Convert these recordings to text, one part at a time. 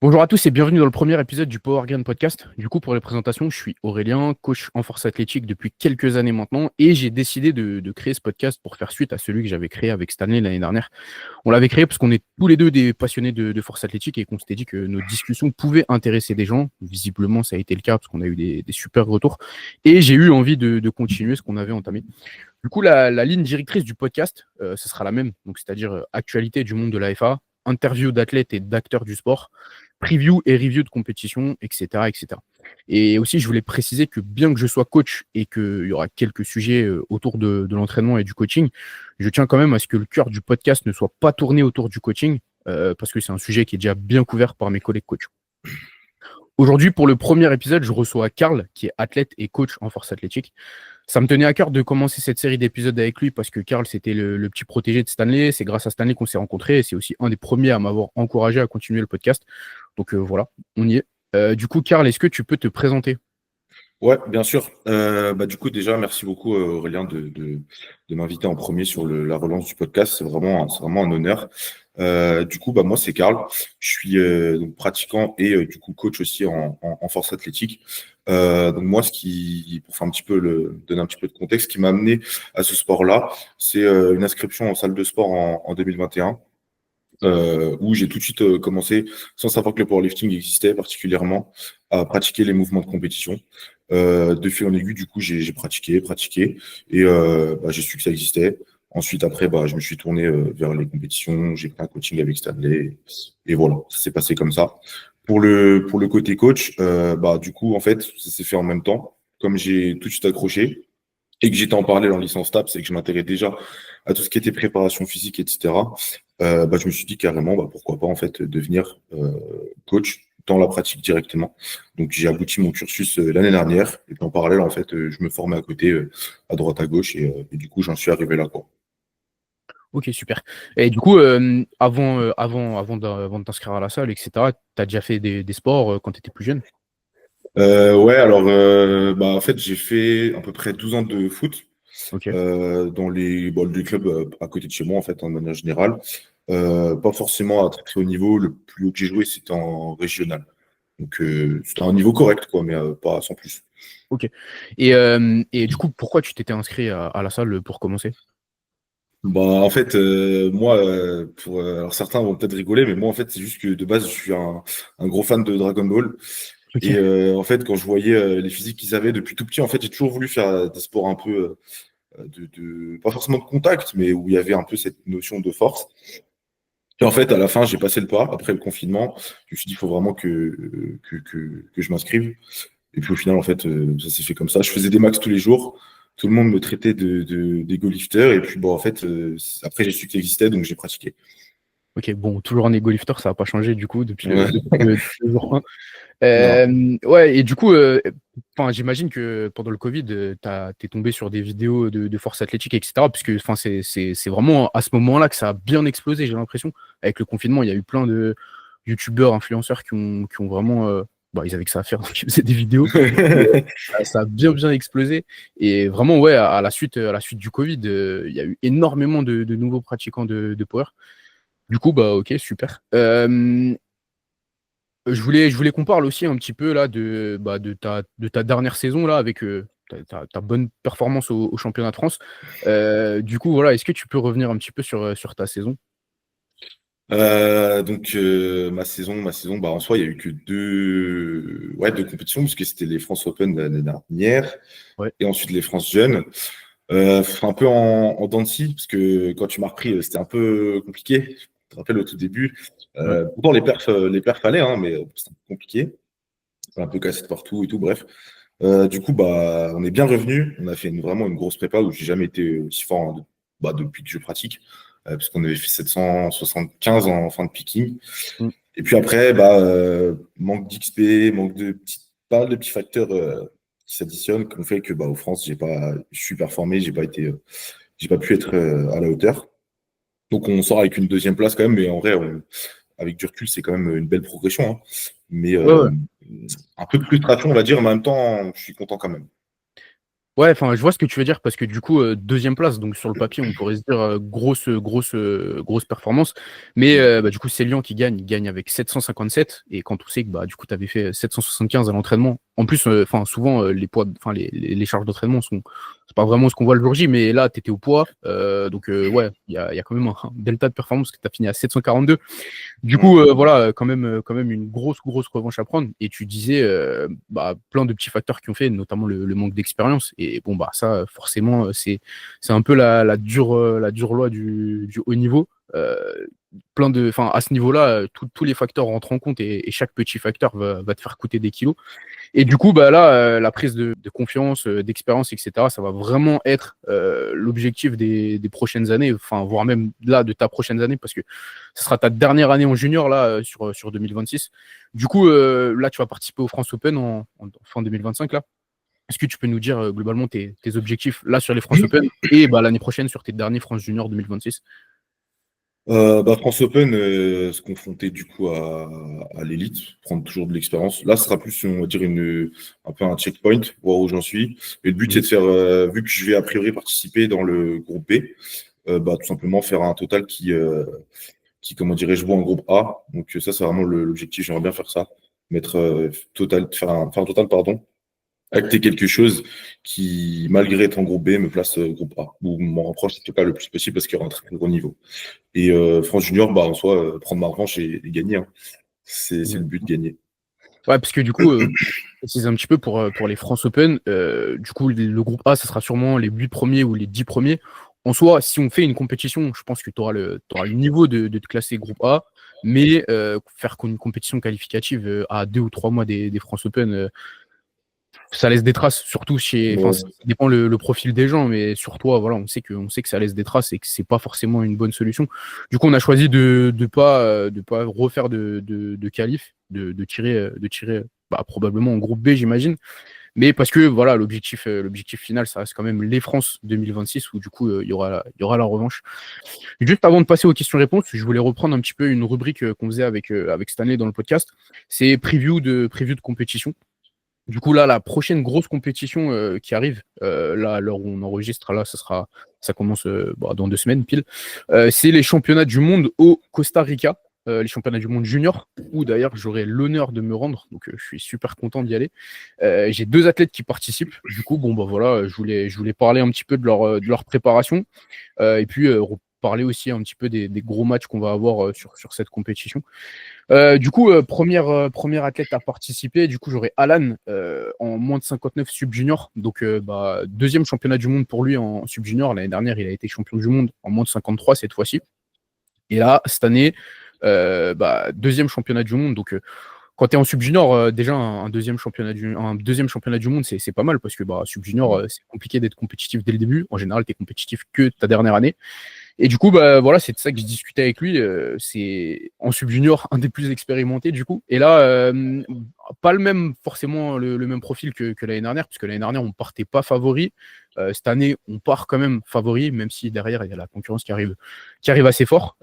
Bonjour à tous et bienvenue dans le premier épisode du Power Game Podcast. Du coup, pour les présentations, je suis Aurélien, coach en force athlétique depuis quelques années maintenant et j'ai décidé de créer ce podcast pour faire suite à celui que j'avais créé avec Stanley l'année dernière. On l'avait créé parce qu'on est tous les deux des passionnés de force athlétique et qu'on s'était dit que nos discussions pouvaient intéresser des gens. Visiblement, ça a été le cas parce qu'on a eu des super retours et j'ai eu envie de continuer ce qu'on avait entamé. Du coup, la ligne directrice du podcast, ce sera la même, donc c'est-à-dire actualité du monde de la FA, interview d'athlètes et d'acteurs du sport, preview et review de compétition, etc., etc. Et aussi, je voulais préciser que bien que je sois coach et qu'il y aura quelques sujets autour de l'entraînement et du coaching, je tiens quand même à ce que le cœur du podcast ne soit pas tourné autour du coaching, parce que c'est un sujet qui est déjà bien couvert par mes collègues coachs. Aujourd'hui, pour le premier épisode, je reçois Karl, qui est athlète et coach en force athlétique. Ça me tenait à cœur de commencer cette série d'épisodes avec lui parce que Karl, c'était le petit protégé de Stanley. C'est grâce à Stanley qu'on s'est rencontrés et c'est aussi un des premiers à m'avoir encouragé à continuer le podcast. Donc voilà, on y est. Du coup, Karl, est-ce que tu peux te présenter? Ouais, bien sûr. Du coup, déjà, merci beaucoup Aurélien de m'inviter en premier sur la relance du podcast. C'est vraiment un honneur. Du coup, moi, c'est Karl. Je suis donc pratiquant et du coup coach aussi en force athlétique. Donc moi, pour faire donner un petit peu de contexte, ce qui m'a amené à ce sport-là, c'est une inscription en salle de sport en 2021. Où j'ai tout de suite commencé, sans savoir que le powerlifting existait particulièrement, à pratiquer les mouvements de compétition. De fil en aiguille, du coup, j'ai pratiqué, et j'ai su que ça existait. Ensuite, après, je me suis tourné vers les compétitions, j'ai pris un coaching avec Stanley, et voilà, ça s'est passé comme ça. Pour le côté coach, du coup, en fait, ça s'est fait en même temps. Comme j'ai tout de suite accroché, et que j'étais en parallèle en licence TAPS et que je m'intéressais déjà à tout ce qui était préparation physique, etc., je me suis dit carrément, pourquoi pas en fait devenir coach dans la pratique directement. Donc j'ai abouti mon cursus l'année dernière et puis en parallèle en fait je me formais à côté, à droite à gauche et du coup j'en suis arrivé là quoi. Ok, super. Et du coup, avant de t'inscrire à la salle, etc., tu as déjà fait des sports quand tu étais plus jeune? Ouais, alors en fait j'ai fait à peu près 12 ans de foot Ok. dans les clubs à côté de chez moi en fait en manière générale. Pas forcément à très très haut niveau. Le plus haut que j'ai joué c'était en régional. Donc c'était un niveau correct quoi, mais pas sans plus. Ok. Et du coup, pourquoi tu t'étais inscrit à la salle pour commencer? En fait, moi, alors certains vont peut-être rigoler, mais moi, en fait, c'est juste que de base, je suis un gros fan de Dragon Ball. Et Ok. en fait, quand je voyais les physiques qu'ils avaient depuis tout petit, en fait, j'ai toujours voulu faire des sports un peu pas forcément de contact, mais où il y avait un peu cette notion de force. Et en fait, à la fin, j'ai passé le pas après le confinement. Je me suis dit, il faut vraiment que je m'inscrive. Et puis au final, en fait, ça s'est fait comme ça. Je faisais des max tous les jours. Tout le monde me traitait d'ego lifter. Et puis en fait, après, j'ai su que ça existait, donc j'ai pratiqué. Ok, bon, toujours un ego lifter, ça n'a pas changé du coup depuis Ouais. depuis le jour 1. Non. Ouais, et du coup, j'imagine que pendant le Covid, t'es tombé sur des vidéos de force athlétique, etc. Puisque c'est vraiment à ce moment-là que ça a bien explosé, j'ai l'impression. Avec le confinement, il y a eu plein de youtubeurs, influenceurs qui ont vraiment. Ils avaient que ça à faire, donc ils faisaient des vidéos. Et, ça a bien explosé. Et vraiment, ouais, à la suite du Covid, il y a eu énormément de nouveaux pratiquants de power. Du coup, ok, super. Je voulais qu'on parle aussi un petit peu là de ta dernière saison là avec ta bonne performance au championnat de France. Du coup, voilà, est-ce que tu peux revenir un petit peu sur ta saison? Ma saison, en soi, il y a eu que deux compétitions, parce que c'était les France Open l'année dernière Ouais, et ensuite les France Jeunes. Un peu en dents de scie, parce que quand tu m'as repris, c'était un peu compliqué. Je te rappelle au tout début. ouais. Pourtant, les perfs allaient, hein, mais c'était un peu compliqué. Un peu cassé de partout et tout, bref. Du coup, on est bien revenu. On a fait vraiment une grosse prépa où j'ai jamais été aussi fort depuis que je pratique, parce qu'on avait fait 775 en fin de picking. Mm. Et puis après, manque d'XP, manque pas mal de petits facteurs qui s'additionnent, qui ont fait que aux France, je suis performé, j'ai pas pu être à la hauteur. Donc on sort avec une deuxième place quand même, mais en vrai, avec du recul, c'est quand même une belle progression, hein. Mais Ouais, ouais. un peu de frustration, on va dire, mais en même temps, je suis content quand même. Ouais, enfin, je vois ce que tu veux dire parce que du coup, deuxième place, donc sur le papier, on pourrait se dire grosse performance. Mais Mm. bah, du coup, c'est Lyon qui gagne. Il gagne avec 757. Et quand on sait que bah, du coup, tu avais fait 775 à l'entraînement, en plus, enfin, souvent, les poids, enfin, les charges d'entraînement sont. C'est pas vraiment ce qu'on voit le jour J, mais là, tu étais au poids. Donc, ouais, il y a quand même un delta de performance parce que tu as fini à 742. Du Mm. coup, voilà, quand même une grosse revanche à prendre. Et tu disais, bah, plein de petits facteurs qui ont fait, notamment le manque d'expérience. Et bon, bah, ça, forcément, c'est un peu la dure loi du haut niveau. Enfin, à ce niveau-là, tous les facteurs rentrent en compte et chaque petit facteur va te faire coûter des kilos. Et du coup, bah là, la prise de confiance, d'expérience, etc., ça va vraiment être l'objectif des prochaines années, enfin, voire même là, de ta prochaine année, parce que ce sera ta dernière année en junior, là, sur 2026. Du coup, là, tu vas participer au France Open en fin 2025, là. Est-ce que tu peux nous dire globalement tes objectifs, là, sur les France Open, et bah, l'année prochaine, sur tes derniers France Junior 2026? Bah, France Open, se confronter du coup à l'élite, prendre toujours de l'expérience. Là, ce sera plus, on va dire, un peu un checkpoint, voir où j'en suis. Et le but, c'est de faire, vu que je vais a priori participer dans le groupe B, bah, tout simplement faire un total qui comment dirais-je, vaut un groupe A. Donc ça, c'est vraiment l'objectif. J'aimerais bien faire ça. Mettre total, faire un total, pardon, acter quelque chose qui, malgré être en groupe B, me place groupe A, ou m'en rapproche en tout cas le plus possible parce qu'il y aura un très gros niveau. Et France Junior, bah, en soi, prendre ma revanche et gagner, hein. C'est le but, gagner. Ouais, parce que du coup, pour préciser un petit peu pour les France Open, du coup, le groupe A, ça sera sûrement les 8 premiers ou les 10 premiers. En soi, si on fait une compétition, je pense que tu auras t'auras le niveau de te classer groupe A, mais faire une compétition qualificative à 2 ou 3 mois des France Open, ça laisse des traces, surtout chez. Enfin, ça Ouais. dépend le profil des gens, mais sur toi, voilà, on sait que ça laisse des traces et que c'est pas forcément une bonne solution. Du coup, on a choisi de pas refaire de qualif, de tirer bah, probablement en groupe B, j'imagine. Mais parce que voilà, l'objectif final, ça reste quand même les France 2026, où du coup, il y aura la revanche. Juste avant de passer aux questions-réponses, je voulais reprendre un petit peu une rubrique qu'on faisait avec Stanley dans le podcast. C'est preview de compétition. Du coup, là, la prochaine grosse compétition qui arrive, là, à l'heure où on enregistre, là, ça commence bah, dans 2 semaines pile. C'est les championnats du monde au Costa Rica, les championnats du monde junior, où d'ailleurs j'aurai l'honneur de me rendre. Donc, je suis super content d'y aller. J'ai 2 athlètes qui participent. Du coup, bon, bah voilà, je voulais parler un petit peu de leur préparation et puis parler aussi un petit peu des gros matchs qu'on va avoir sur cette compétition. Du coup, premier athlète à participer, du coup, j'aurai Alan en moins de 59 sub-junior. Donc, bah, deuxième championnat du monde pour lui en sub-junior. L'année dernière, il a été champion du monde en moins de 53 cette fois-ci. Et là, cette année, bah, deuxième championnat du monde. Donc, quand tu es en sub-junior, déjà un deuxième championnat du monde, c'est pas mal parce que bah, sub-junior, c'est compliqué d'être compétitif dès le début. En général, tu es compétitif que ta dernière année. Et du coup, bah, voilà, c'est de ça que je discutais avec lui. C'est en sub-junior, un des plus expérimentés, du coup. Et là, pas forcément le même profil que l'année dernière, puisque l'année dernière, on partait pas favori. Cette année, on part quand même favori, même si derrière, il y a la concurrence qui arrive assez fort.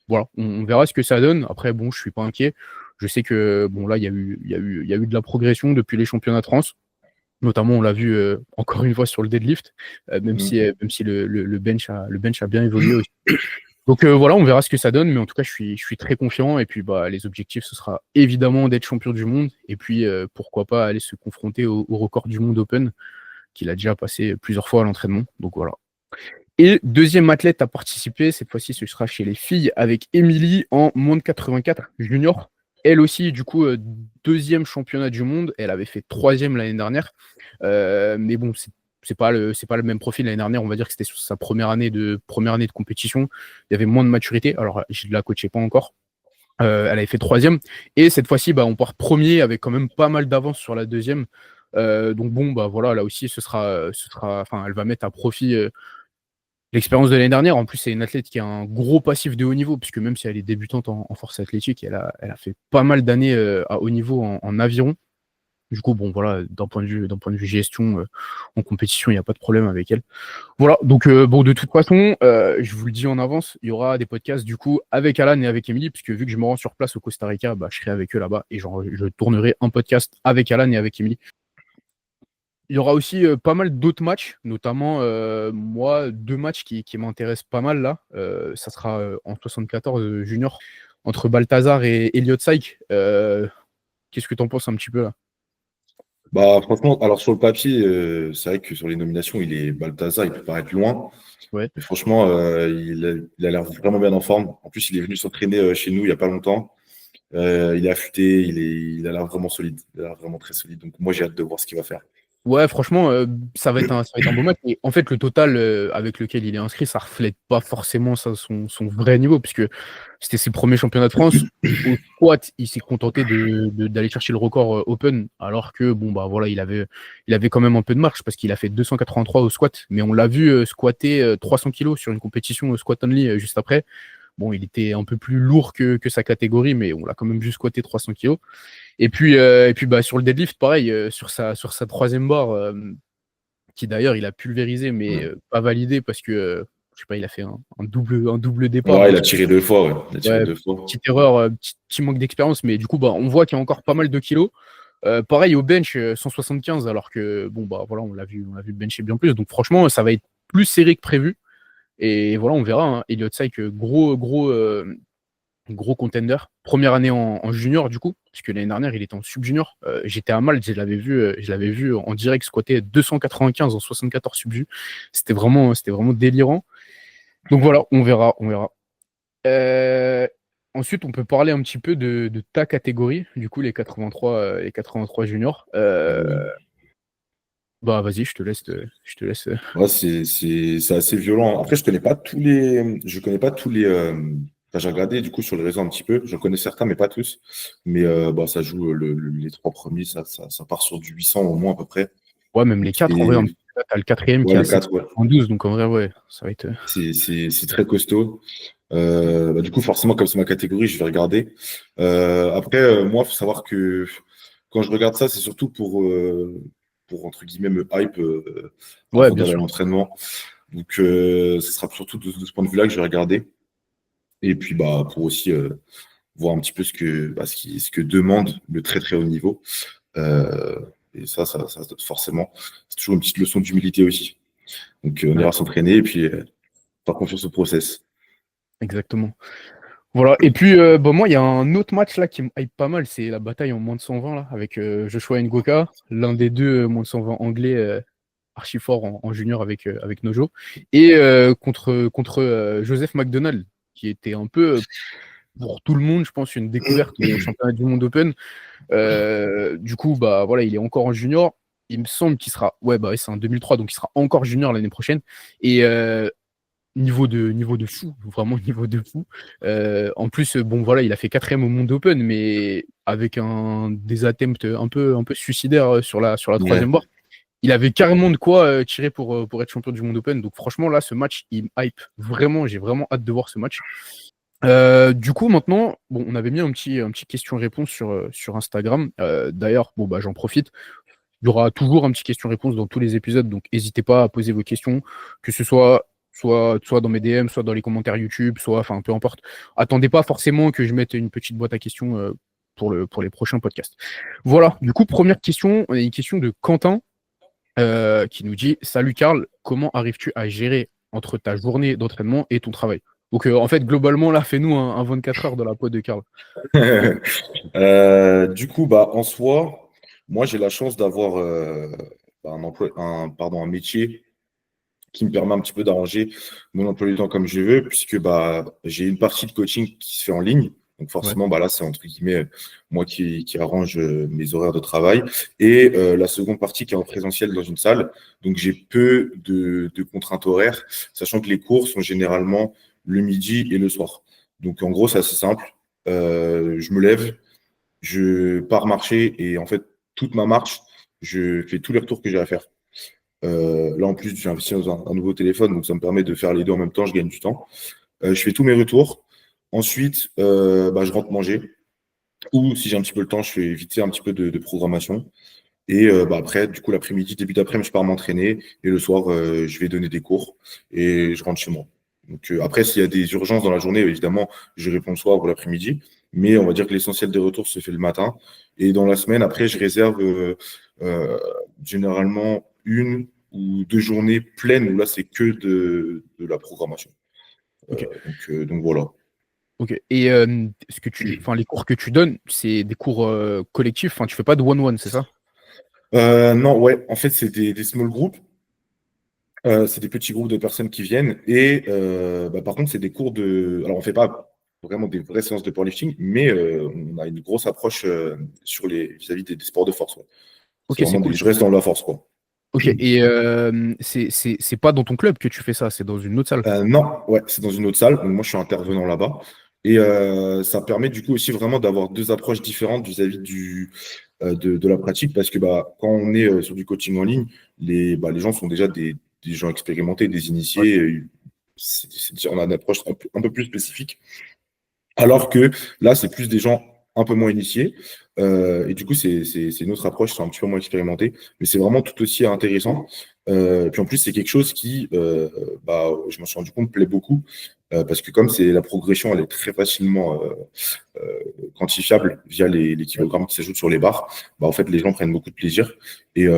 Voilà, on verra ce que ça donne. Après, bon, je suis pas inquiet. Je sais que, bon, là, il y a eu de la progression depuis les championnats de France. Notamment, on l'a vu encore une fois sur le deadlift, même si le bench a bien évolué aussi. Donc voilà, on verra ce que ça donne, mais en tout cas, je suis très confiant. Et puis, bah, les objectifs, ce sera évidemment d'être champion du monde. Et puis, pourquoi pas aller se confronter au record du monde Open, qu'il a déjà passé plusieurs fois à l'entraînement. Donc voilà. Et deuxième athlète à participer, cette fois-ci, ce sera chez les filles avec Émilie en moins de 84 junior. Elle aussi, du coup, deuxième championnat du monde. Elle avait fait troisième l'année dernière. Mais bon, c'est pas le même profil. L'année dernière, on va dire que c'était sur sa première année de compétition. Il y avait moins de maturité. Alors, je ne la coachais pas encore. Elle avait fait troisième. Et cette fois-ci, bah, on part premier avec quand même pas mal d'avance sur la deuxième. Donc bon, bah voilà, là aussi, enfin, elle va mettre à profit l'expérience de l'année dernière. En plus, c'est une athlète qui a un gros passif de haut niveau, puisque même si elle est débutante en force athlétique, elle a fait pas mal d'années à haut niveau en aviron. Du coup, bon, voilà, d'un point de vue gestion, en compétition, il n'y a pas de problème avec elle. Voilà, donc bon, de toute façon, je vous le dis en avance, il y aura des podcasts du coup avec Alan et avec Emily, puisque vu que je me rends sur place au Costa Rica, bah, je serai avec eux là-bas et je tournerai un podcast avec Alan et avec Emily. Il y aura aussi pas mal d'autres matchs, notamment moi, deux matchs qui m'intéressent pas mal là. Ça sera en 74 junior entre Balthazar et Elliot Saïk. Qu'est-ce que tu en penses un petit peu là? Bah, franchement, alors sur le papier, c'est vrai que sur les nominations, Balthazar, il peut paraître loin. Ouais. Mais franchement, il a l'air vraiment bien en forme. En plus, il est venu s'entraîner chez nous il n'y a pas longtemps. Il est affûté, il a l'air vraiment solide. Il a l'air vraiment très solide. Donc, moi, j'ai hâte de voir ce qu'il va faire. Ouais, franchement, ça va être un beau match. Et en fait, le total avec lequel il est inscrit, ça reflète pas forcément son vrai niveau, puisque c'était ses premiers championnats de France. Au squat, il s'est contenté d'aller chercher le record open, alors que bon bah voilà, il avait quand même un peu de marche parce qu'il a fait 283 au squat, mais on l'a vu squatter 300 kilos sur une compétition squat only juste après. Bon, il était un peu plus lourd que sa catégorie, mais on l'a quand même vu squatter 300 kilos. Et puis bah, sur le deadlift, pareil, sur sa troisième barre, qui d'ailleurs il a pulvérisé, mais Ouais. pas validé parce que, je sais pas, il a fait un double départ. Ouais, il a tiré 2 fois. Ouais. Il a tiré Ouais, 2 fois. petite erreur, petit manque d'expérience, mais du coup, bah, on voit qu'il y a encore pas mal de kilos. Pareil au bench, 175, alors que bon, bah voilà, on l'a vu bencher bien plus. Donc franchement, ça va être plus serré que prévu. Et voilà, on verra. Hein. Elliot Saïk, gros contender. Première année en junior, du coup, parce que l'année dernière, il était en sub-junior. J'étais à Malte, je l'avais vu en direct squatter 295 en 74 sub-ju. C'était vraiment délirant. Donc voilà, on verra, on verra. Euh, Ensuite, on peut parler un petit peu de ta catégorie, du coup, les 83 juniors. Bah, vas-y, je te laisse. Ouais, c'est assez violent. Après, je connais pas tous les. Enfin, j'ai regardé du coup sur les réseaux un petit peu. J'en connais certains, mais pas tous. Mais bah, ça joue les trois premiers, ça part sur du 800 au moins à peu près. Ouais, même les Donc, quatre, en vrai, t'as le quatrième qui ouais, est à les quatre, ouais. 712, donc en vrai, ouais, ça va être. C'est très costaud. Bah, du coup, forcément, comme c'est ma catégorie, je vais regarder. Après, moi, faut savoir que quand je regarde ça, c'est surtout pour entre guillemets me hype Ouais, avant bien d'aller à sûr. l'entraînement. Donc, ce sera surtout de ce point de vue-là que je vais regarder. Et puis, bah, pour aussi voir un petit peu ce que demande le très très haut niveau. Euh, et ça, forcément, c'est toujours une petite leçon d'humilité aussi. Donc, on Ouais, ira s'entraîner et puis faire confiance au process. exactement. Voilà. Et puis, bah, moi, il y a un autre match là qui me hype pas mal, c'est la bataille en moins de 120 là, avec Joshua Ngoka, l'un des deux moins de 120 anglais archi fort en junior avec Nojo, et contre Joseph McDonald, qui était un peu, pour tout le monde, je pense, une découverte au championnat du monde Open. Du coup, bah voilà, il est encore en junior. Il me semble qu'il sera, ouais, bah ouais, c'est en 2003, donc il sera encore junior l'année prochaine. Et niveau de fou, vraiment niveau de fou. En plus, bon voilà, il a fait quatrième au monde Open, mais avec des attempts un peu suicidaires sur la Ouais. troisième barre. Il avait carrément de quoi tirer pour être champion du monde Open. Donc franchement, là, ce match, il me hype vraiment. J'ai vraiment hâte de voir ce match. Du coup, maintenant, bon, on avait mis un petit question-réponse sur Instagram. D'ailleurs, bon, bah, j'en profite. Il y aura toujours un petit question-réponse dans tous les épisodes, donc n'hésitez pas à poser vos questions, que ce soit dans mes DM, soit dans les commentaires YouTube, soit, enfin, peu importe. Attendez pas forcément que je mette une petite boîte à questions pour les prochains podcasts. Voilà, du coup, première question, on a une question de Quentin qui nous dit: Salut Karl, comment arrives-tu à gérer entre ta journée d'entraînement et ton travail? Donc, en fait, globalement, là, fais-nous un 24 heures de la peau de Karl. Du coup, bah, en soi, moi, j'ai la chance d'avoir bah, un métier qui me permet un petit peu d'arranger mon emploi du temps comme je veux, puisque bah, j'ai une partie de coaching qui se fait en ligne. Donc Ouais, forcément, bah, là, c'est entre guillemets moi qui arrange mes horaires de travail. Et la seconde partie qui est en présentiel dans une salle. Donc j'ai peu de contraintes horaires, sachant que les cours sont généralement le midi et le soir. Donc en gros, c'est assez simple. Je me lève, je pars marcher et en fait, toute ma marche, je fais tous les retours que j'ai à faire. Là, en plus, j'ai investi dans un nouveau téléphone, donc ça me permet de faire les deux en même temps, je gagne du temps. Je fais tous mes retours. Ensuite, bah, je rentre manger. Ou si j'ai un petit peu le temps, je fais vite fait un petit peu de programmation. Et bah, après, du coup, l'après-midi, début d'après-midi, je pars m'entraîner. Et le soir, je vais donner des cours et je rentre chez moi. Donc après, s'il y a des urgences dans la journée, évidemment, je réponds le soir ou l'après-midi. Mais on va dire que l'essentiel des retours se fait le matin. Et dans la semaine, après, je réserve. Euh, Généralement, 1 ou 2 journées pleines où là, c'est que de la programmation. Ok. Donc voilà. Ok. Et enfin, les cours que tu donnes, c'est des cours collectifs. Enfin, tu fais pas de one-one, c'est ça? Non, ouais, en fait, c'est des small groups. C'est des petits groupes de personnes qui viennent. Et par contre, c'est des cours de. Alors, on ne fait pas vraiment des vraies séances de powerlifting, mais on a une grosse approche sur vis-à-vis des sports de force. Ouais. C'est Ok, c'est vraiment cool. je reste dans la force, quoi. Ok. Et c'est pas dans ton club que tu fais ça, c'est dans une autre salle. Non, ouais, c'est dans une autre salle. Donc moi, je suis intervenant là-bas. Et ça permet du coup aussi vraiment d'avoir deux approches différentes vis-à-vis de la pratique parce que quand on est sur du coaching en ligne, les gens sont déjà des gens expérimentés, des Ouais. initiés. On a une approche un peu plus spécifique. Alors que là, c'est plus des gens un peu moins initiés. Et du coup, c'est une autre approche, c'est un petit peu moins expérimenté, mais c'est vraiment tout aussi intéressant. Puis en plus, c'est quelque chose qui, je m'en suis rendu compte, plaît beaucoup, parce que comme c'est la progression, elle est très facilement quantifiable via les kilogrammes qui s'ajoutent sur les barres, en fait, les gens prennent beaucoup de plaisir. Et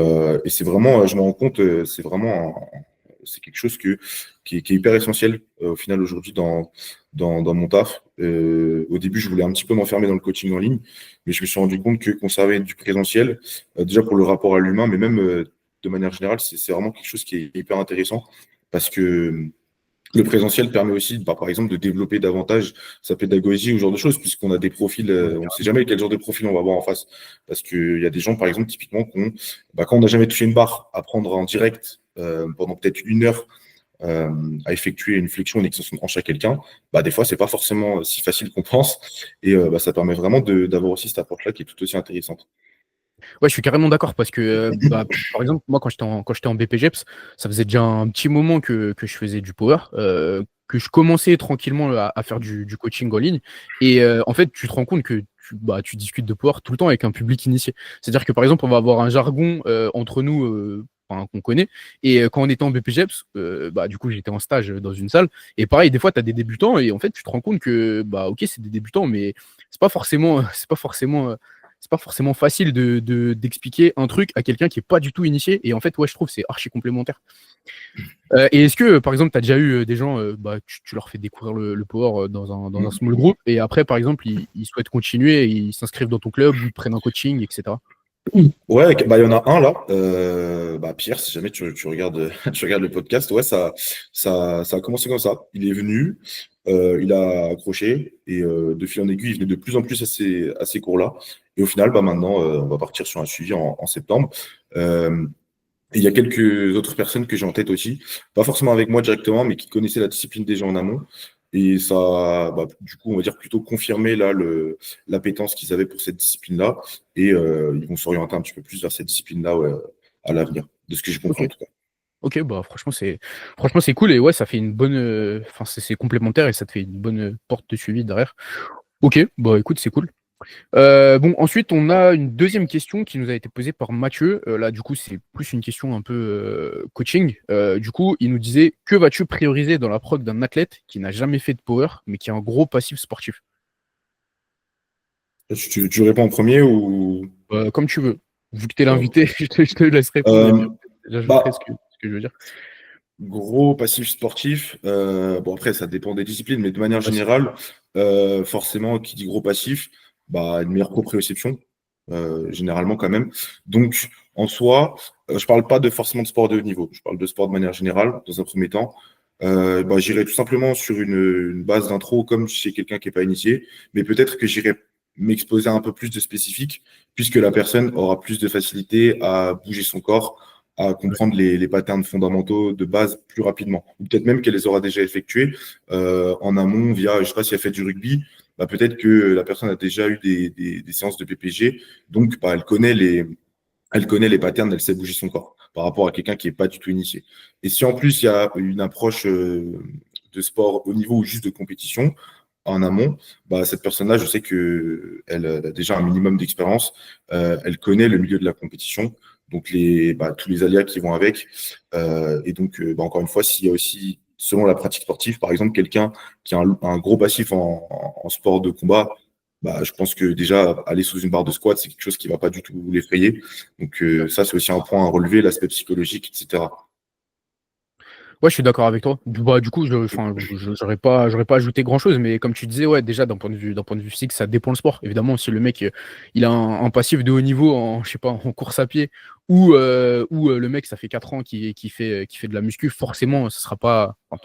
c'est vraiment, je me rends compte, c'est quelque chose qui est hyper essentiel au final aujourd'hui dans mon taf. Au début, je voulais un petit peu m'enfermer dans le coaching en ligne, mais je me suis rendu compte que conserver du présentiel, déjà pour le rapport à l'humain, mais même de manière générale, c'est vraiment quelque chose qui est hyper intéressant parce que le présentiel permet aussi, par exemple, de développer davantage sa pédagogie ou ce genre de choses, puisqu'on a des profils, Ouais, on ne sait jamais quel genre de profil on va avoir en face. Parce qu'il y a des gens, par exemple, typiquement, quand on n'a jamais touché une barre, apprendre en direct pendant peut-être 1 heure euh, à effectuer une flexion, une extension de hanche à quelqu'un, des fois, c'est pas forcément si facile qu'on pense. Et ça permet vraiment d'avoir aussi cette approche-là qui est tout aussi intéressante. Ouais, je suis carrément d'accord parce que, par exemple, moi, quand j'étais en BPGEPS, ça faisait déjà un petit moment que je faisais du power, que je commençais tranquillement à faire du coaching en ligne. Et en fait, tu te rends compte que tu discutes de power tout le temps avec un public initié. C'est-à-dire que, par exemple, on va avoir un jargon entre nous. Enfin, qu'on connaît. Et quand on était en BPGEPS, du coup, j'étais en stage dans une salle. Et pareil, des fois, tu as des débutants et en fait, tu te rends compte que, ok, c'est des débutants, mais c'est pas forcément, c'est pas forcément facile d'expliquer un truc à quelqu'un qui est pas du tout initié. Et en fait, ouais, je trouve que c'est archi complémentaire. Et est-ce que, par exemple, tu as déjà eu des gens, tu leur fais découvrir le power dans un small group, et après, par exemple, ils souhaitent continuer, et ils s'inscrivent dans ton club, ou ils prennent un coaching, etc. Ouais, il y en a un là, Pierre, si jamais tu regardes, tu regardes le podcast, ouais, ça a commencé comme ça. Il est venu, il a accroché, et de fil en aiguille, il venait de plus en plus à ces cours-là. Et au final, maintenant, on va partir sur un suivi en septembre. Et il y a quelques autres personnes que j'ai en tête aussi, pas forcément avec moi directement, mais qui connaissaient la discipline déjà en amont. Et ça, du coup, on va dire plutôt confirmer là l'appétence qu'ils avaient pour cette discipline-là. Et ils vont s'orienter un petit peu plus vers cette discipline-là, ouais, à l'avenir, de ce que j'ai compris Ok. en tout cas. Ok, franchement c'est cool, et ouais, ça fait une bonne, enfin c'est complémentaire, et ça te fait une bonne porte de suivi derrière. Ok, bah écoute, c'est cool. Bon, ensuite, on a une deuxième question qui nous a été posée par Mathieu. Là, du coup, c'est plus une question un peu coaching. Du coup, il nous disait, que vas-tu prioriser dans la prog d'un athlète qui n'a jamais fait de power, mais qui a un gros passif sportif? Tu réponds en premier ou Comme tu veux. Vu que tu es euh, l'invité, je te laisse répondre, et puis euh, après, j'ajouterai ce bah, que je veux dire. gros passif sportif. Bon, après, ça dépend des disciplines, mais de manière Ouais, générale, forcément, qui dit gros passif, une meilleure proprioception, généralement quand même. Donc, en soi, je parle pas forcément de sport de haut niveau. Je parle de sport de manière générale, dans un premier temps. J'irai tout simplement sur une base d'intro, comme chez quelqu'un qui n'est pas initié, mais peut-être que j'irai m'exposer à un peu plus de spécifique, puisque la personne aura plus de facilité à bouger son corps, à ouais, comprendre les patterns fondamentaux de base plus rapidement. Ou peut-être même qu'elle les aura déjà effectués en amont via, je sais pas si elle fait du rugby, peut-être que la personne a déjà eu des séances de PPG, donc elle connaît les patterns, elle sait bouger son corps par rapport à quelqu'un qui n'est pas du tout initié. Et si en plus il y a une approche de sport au niveau ou juste de compétition en amont, cette personne-là, je sais qu'elle a déjà un minimum d'expérience, elle connaît le milieu de la compétition, donc tous les aléas qui vont avec. Et donc, encore une fois, s'il y a aussi, selon la pratique sportive, par exemple, quelqu'un qui a un gros passif en sport de combat, bah, je pense que déjà, aller sous une barre de squat, c'est quelque chose qui va pas du tout l'effrayer. Donc, ça, c'est aussi un point à relever, l'aspect psychologique, etc. Ouais, je suis d'accord avec toi. Bah, du coup, j'aurais pas ajouté grand-chose, mais comme tu disais, ouais, déjà d'un point de vue physique, ça dépend le sport. Évidemment, si le mec il a un passif de haut niveau en, je sais pas, en course à pied, ou le mec ça fait 4 ans qui fait de la muscu, forcément, ce sera pas, enfin,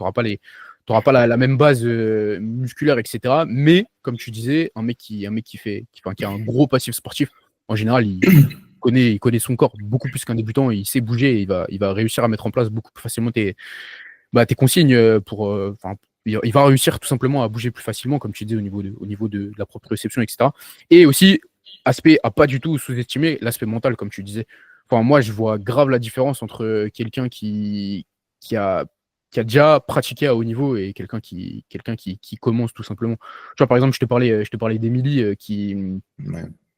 t'auras pas la même base musculaire, etc. Mais comme tu disais, un mec enfin, qui a un gros passif sportif, en général, il connaît son corps beaucoup plus qu'un débutant, il sait bouger, et il va réussir à mettre en place beaucoup plus facilement tes consignes enfin, il va réussir tout simplement à bouger plus facilement, comme tu dis, au niveau de la proprioception, etc. Et aussi, aspect à pas du tout sous-estimer, l'aspect mental, comme tu disais. Enfin, moi, je vois grave la différence entre quelqu'un qui a, qui a déjà pratiqué à haut niveau et quelqu'un qui commence tout simplement. Tu vois, par exemple, je te parlais d'Emilie Ouais.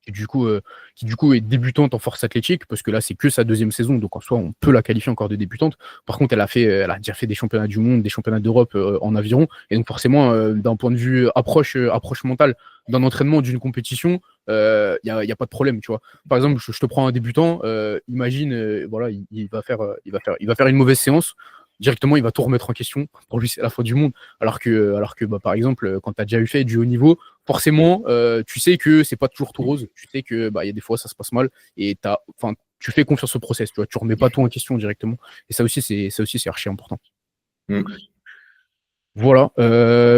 qui du coup, euh, qui du coup est débutante en force athlétique, parce que là c'est que sa deuxième saison, donc en soi on peut la qualifier encore de débutante. Par contre, elle a déjà fait des championnats du monde, des championnats d'Europe en aviron, et donc forcément d'un point de vue approche mentale d'un entraînement, d'une compétition, y a pas de problème, tu vois. Par exemple, je te prends un débutant, imagine, voilà, il va faire une mauvaise séance. Directement, il va tout remettre en question. Pour lui, c'est la fin du monde. Alors que bah, par exemple, quand tu as déjà eu fait du haut niveau, forcément, tu sais que c'est pas toujours tout rose. Tu sais que bah, y a des fois, ça se passe mal et enfin, tu fais confiance au process. Tu vois, tu remets pas tout en question directement. Et ça aussi, c'est archi important. Mm. Voilà.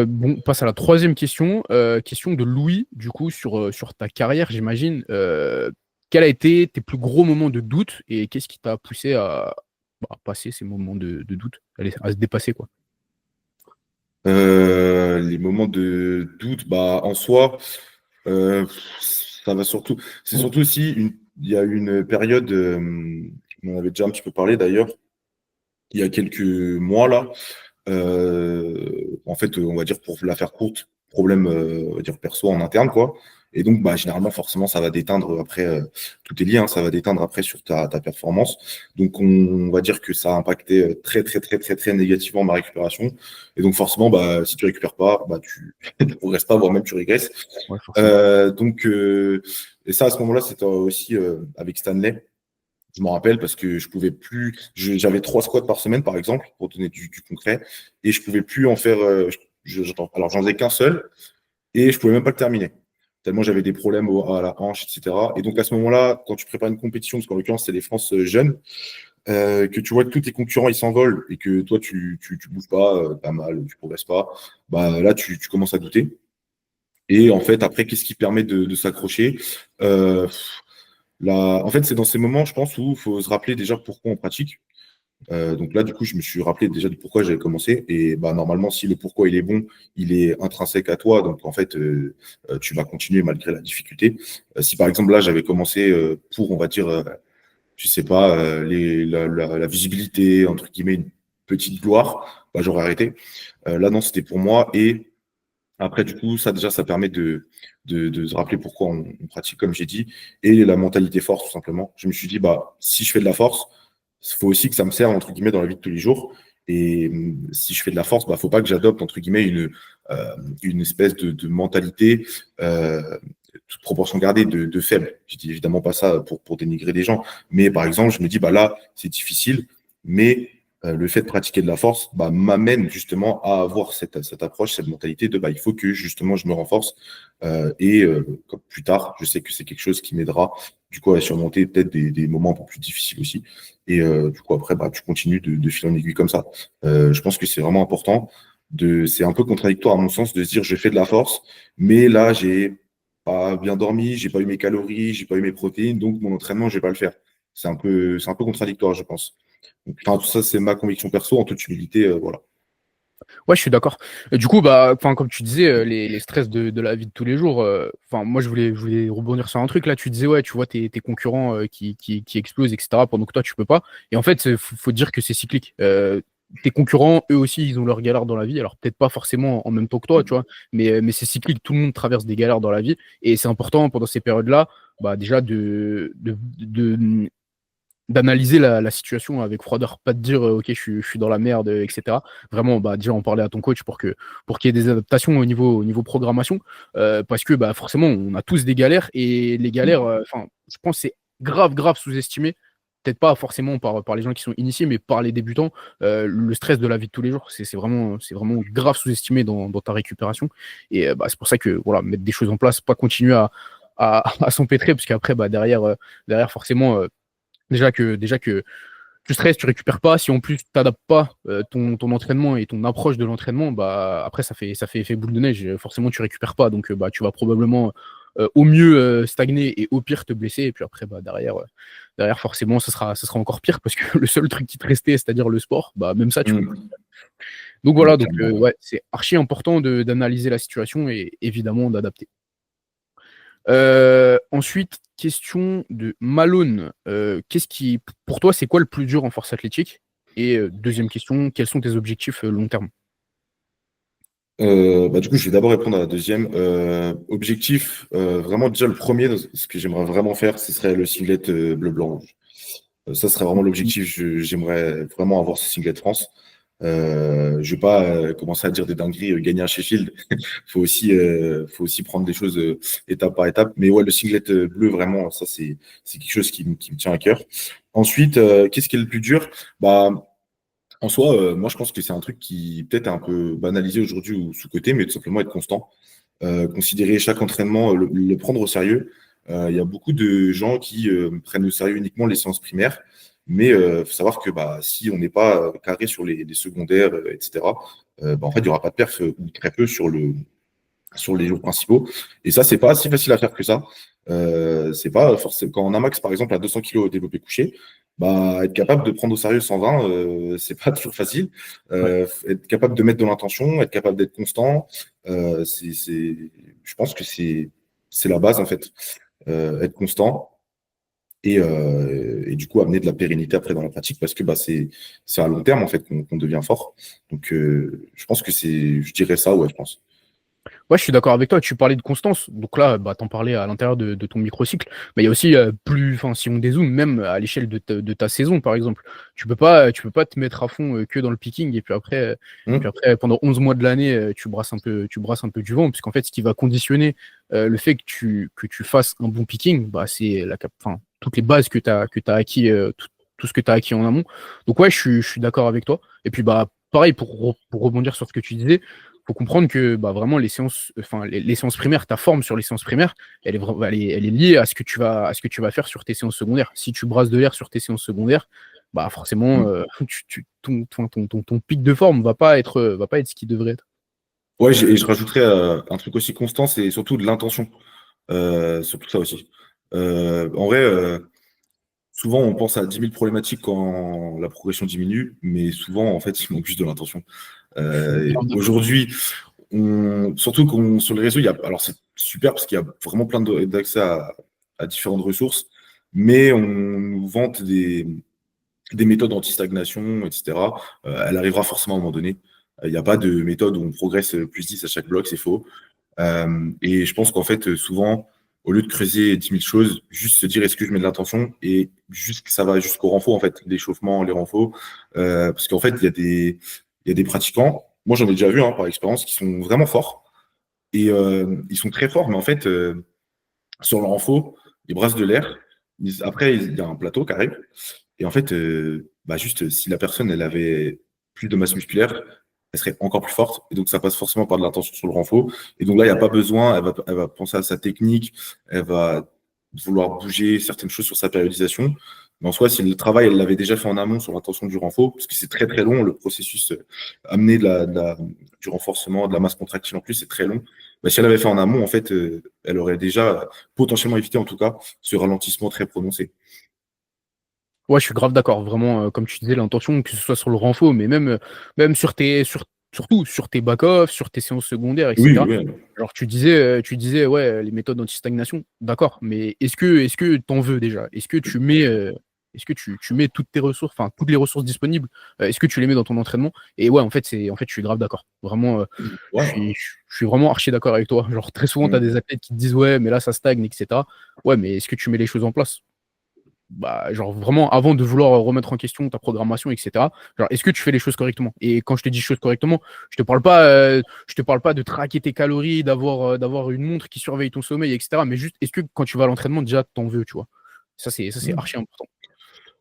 Bon, on passe à la troisième question. Question de Louis, du coup, sur ta carrière, j'imagine. Quels a été tes plus gros moments de doute et qu'est-ce qui t'a poussé à passer ces moments de doute, à se dépasser, quoi. Les moments de doute, bah, en soi, euh, ça va surtout. C'est surtout aussi il y a une période, on en avait déjà un petit peu parlé d'ailleurs, il y a quelques mois là. En fait, on va dire pour la faire courte, problème, on va dire perso en interne, quoi. Et donc, bah, généralement, forcément, ça va déteindre après, tout est lié, hein, ça va déteindre après sur ta performance. Donc, on va dire que ça a impacté très, très, très, très, très négativement ma récupération. Et donc, forcément, bah, si tu récupères pas, bah, tu progresses pas, voire même tu régresses. Ouais, forcément. Donc, et ça, à ce moment-là, c'était aussi avec Stanley. Je m'en rappelle parce que je pouvais plus. J'avais 3 squats par semaine, par exemple, pour donner du concret, et je pouvais plus en faire. Alors, j'en faisais qu'un seul, et je pouvais même pas le terminer. Tellement j'avais des problèmes à la hanche, etc. Et donc, à ce moment-là, quand tu prépares une compétition, parce qu'en l'occurrence, c'est les France jeunes, que tu vois que tous tes concurrents ils s'envolent et que toi, tu bouges pas, t'as mal, tu progresses pas, bah là, tu commences à douter. Et en fait, après, qu'est-ce qui permet de s'accrocher? Euh, En fait, c'est dans ces moments, je pense, où il faut se rappeler déjà pourquoi on pratique. Donc là, du coup, je me suis rappelé déjà du pourquoi j'avais commencé. Et bah, normalement, si le pourquoi il est bon, il est intrinsèque à toi. Donc en fait, tu vas continuer malgré la difficulté. Si par exemple là, j'avais commencé pour, on va dire, je sais pas, la visibilité, entre guillemets, une petite gloire, bah, j'aurais arrêté. Là, non, c'était pour moi. Et après, du coup, ça déjà, ça permet de se rappeler pourquoi on pratique, comme j'ai dit, et la mentalité force, tout simplement. Je me suis dit, bah, si je fais de la force, il faut aussi que ça me serve, entre guillemets, dans la vie de tous les jours. Et si je fais de la force, bah, faut pas que j'adopte, entre guillemets, une espèce de mentalité, toute proportion gardée, de faible. Je dis évidemment pas ça pour dénigrer des gens. Mais par exemple, je me dis, bah là, c'est difficile, mais le fait de pratiquer de la force bah, m'amène justement à avoir cette approche, cette mentalité de bah, il faut que justement je me renforce comme plus tard, je sais que c'est quelque chose qui m'aidera du coup à surmonter peut-être des moments un peu plus difficiles aussi. Et du coup après, bah, tu continues de fil en aiguille comme ça. Je pense que c'est vraiment important. C'est un peu contradictoire à mon sens de se dire je fais de la force, mais là j'ai pas bien dormi, j'ai pas eu mes calories, j'ai pas eu mes protéines, donc mon entraînement je vais pas le faire. C'est un peu contradictoire, je pense. Donc, enfin, tout ça, c'est ma conviction perso, en toute humilité, voilà. Ouais, je suis d'accord. Et du coup, bah, enfin, comme tu disais, les stress de la vie de tous les jours. Enfin, moi, je voulais rebondir sur un truc. Là, tu disais, ouais, tu vois tes concurrents qui explosent, etc. Pendant que toi, tu peux pas. Et en fait, faut dire que c'est cyclique. Tes concurrents, eux aussi, ils ont leurs galères dans la vie. Alors peut-être pas forcément en même temps que toi, tu vois. Mais c'est cyclique. Tout le monde traverse des galères dans la vie. Et c'est important pendant ces périodes-là, bah, déjà d'analyser la situation avec froideur, pas de dire ok je suis dans la merde, etc. Vraiment bah déjà en parler à ton coach pour qu'il y ait des adaptations au niveau programmation, parce que bah forcément on a tous des galères et les galères, enfin je pense que c'est grave sous-estimé. Peut-être pas forcément par les gens qui sont initiés, mais par les débutants, le stress de la vie de tous les jours, c'est vraiment grave sous-estimé dans ta récupération. Et bah, c'est pour ça que voilà, mettre des choses en place, pas continuer à s'empêtrer, parce qu'après, bah, derrière forcément, déjà que tu stresses, tu récupères pas. Si en plus tu n'adaptes pas ton entraînement et ton approche de l'entraînement, bah après ça fait effet boule de neige. Forcément, tu récupères pas, donc bah tu vas probablement au mieux stagner et au pire te blesser. Et puis après, bah derrière forcément, ça sera encore pire parce que le seul truc qui te restait, c'est-à-dire le sport, bah même ça tu peux plus. Mm. Donc Ouais, voilà, donc clairement. ouais, c'est archi important d'analyser la situation et évidemment d'adapter. Ensuite, question de Malone. Pour toi, c'est quoi le plus dur en force athlétique? Et deuxième question, quels sont tes objectifs long terme? Bah, du coup, je vais d'abord répondre à la deuxième. Objectif, vraiment déjà le premier, ce que j'aimerais vraiment faire, ce serait le singlet bleu-blanc-rouge. Ça serait vraiment l'objectif. J'aimerais vraiment avoir ce singlet France. Je vais pas commencer à dire des dingueries, gagner un Sheffield. Faut aussi prendre des choses étape par étape. Mais ouais, le singlet bleu, vraiment, ça c'est quelque chose qui me tient à cœur. Ensuite, qu'est-ce qui est le plus dur? Bah, en soi, moi je pense que c'est un truc qui peut-être est un peu banalisé aujourd'hui ou sous-coté, mais tout simplement être constant. Considérer chaque entraînement, le prendre au sérieux. Il y a beaucoup de gens qui prennent au sérieux uniquement les séances primaires, mais il faut savoir que bah, si on n'est pas carré sur les secondaires, etc., bah, en fait, il n'y aura pas de perf ou très peu sur les jours principaux. Et ça, c'est pas si facile à faire que ça. C'est pas forcément quand on a max, par exemple, à 200 kg développé couché, bah, être capable de prendre au sérieux 120, c'est pas toujours facile. Ouais. Être capable de mettre de l'intention, être capable d'être constant, je pense que c'est la base en fait. Être constant et du coup amener de la pérennité après dans la pratique parce que bah, c'est à long terme en fait qu'on devient fort. Donc je pense que je dirais ça, ouais, je pense. Ouais, je suis d'accord avec toi. Tu parlais de constance. Donc là, bah, t'en parlais à l'intérieur de ton microcycle. Mais il y a aussi enfin, si on dézoome, même à l'échelle de ta saison, par exemple, tu peux pas te mettre à fond que dans le picking et puis Hum, après, pendant 11 mois de l'année, tu brasses un peu du vent, puisqu'en fait, ce qui va conditionner le fait que tu fasses un bon picking, bah, c'est enfin, toutes les bases que t'as acquis, tout ce que tu as acquis en amont. Donc ouais, je suis d'accord avec toi. Et puis bah pareil pour rebondir sur ce que tu disais, faut comprendre que bah, vraiment les séances primaires, ta forme sur les séances primaires, elle est liée à à ce que tu vas faire sur tes séances secondaires. Si tu brasses de l'air sur tes séances secondaires, bah forcément hum. ton pic de forme va pas être ce qu'il devrait être. Ouais, et je rajouterais un truc aussi constant, c'est surtout de l'intention. Surtout ça aussi. En vrai, souvent on pense à 10 000 problématiques quand la progression diminue, mais souvent en fait il manque juste de l'intention. Je suis grave d'accord. Aujourd'hui, surtout sur les réseaux, alors c'est super parce qu'il y a vraiment plein d'accès à différentes ressources, mais on nous vante des méthodes anti-stagnation, etc. Elle arrivera forcément à un moment donné. Il n'y a pas de méthode où on progresse plus 10 à chaque bloc, c'est faux. Et je pense qu'en fait, souvent, au lieu de creuser 10 000 choses, juste se dire est-ce que je mets de l'attention et juste ça va jusqu'au renfort, en fait, l'échauffement, les renforts. Parce qu'en fait, il y a des pratiquants, moi j'en ai déjà vu hein, par expérience, qui sont vraiment forts. Et ils sont très forts, mais en fait, sur le renfort, ils brassent de l'air. Après, il y a un plateau qui arrive. Et en fait, bah juste, si la personne, elle avait plus de masse musculaire, elle serait encore plus forte. Et donc, ça passe forcément par de l'intention sur le renfort. Et donc là, il n'y a pas besoin, elle va penser à sa technique, elle va vouloir bouger certaines choses sur sa périodisation. Mais en soi, si le travail, elle l'avait déjà fait en amont sur l'intention du renfort, parce que c'est très très long, le processus amener du renforcement, de la masse contractile en plus, c'est très long. Bah, si elle avait fait en amont, en fait, elle aurait déjà potentiellement évité, en tout cas, ce ralentissement très prononcé. Ouais, je suis grave d'accord. Vraiment, comme tu disais, l'intention, que ce soit sur le renfort, mais même surtout sur tes back-off, sur tes séances secondaires, Oui, etc. oui. Alors, tu disais, ouais, les méthodes anti-stagnation, d'accord, mais est-ce que t'en veux déjà? Est-ce que tu mets toutes tes ressources, enfin, toutes les ressources disponibles, est-ce que tu les mets dans ton entraînement? Et ouais, en fait, je suis grave d'accord. Vraiment, Ouais. je suis vraiment archi d'accord avec toi. Genre, très souvent, tu as Mm. des athlètes qui te disent, ouais, mais là, ça stagne, etc. Ouais, mais est-ce que tu mets les choses en place? genre vraiment avant de vouloir remettre en question ta programmation, etc. Genre, est-ce que tu fais les choses correctement? Et quand je te dis choses correctement, je te parle pas de traquer tes calories, d'avoir une montre qui surveille ton sommeil, etc. Mais juste, est-ce que quand tu vas à l'entraînement, déjà, t'en veux, tu vois? Ça, c'est Mm. archi important.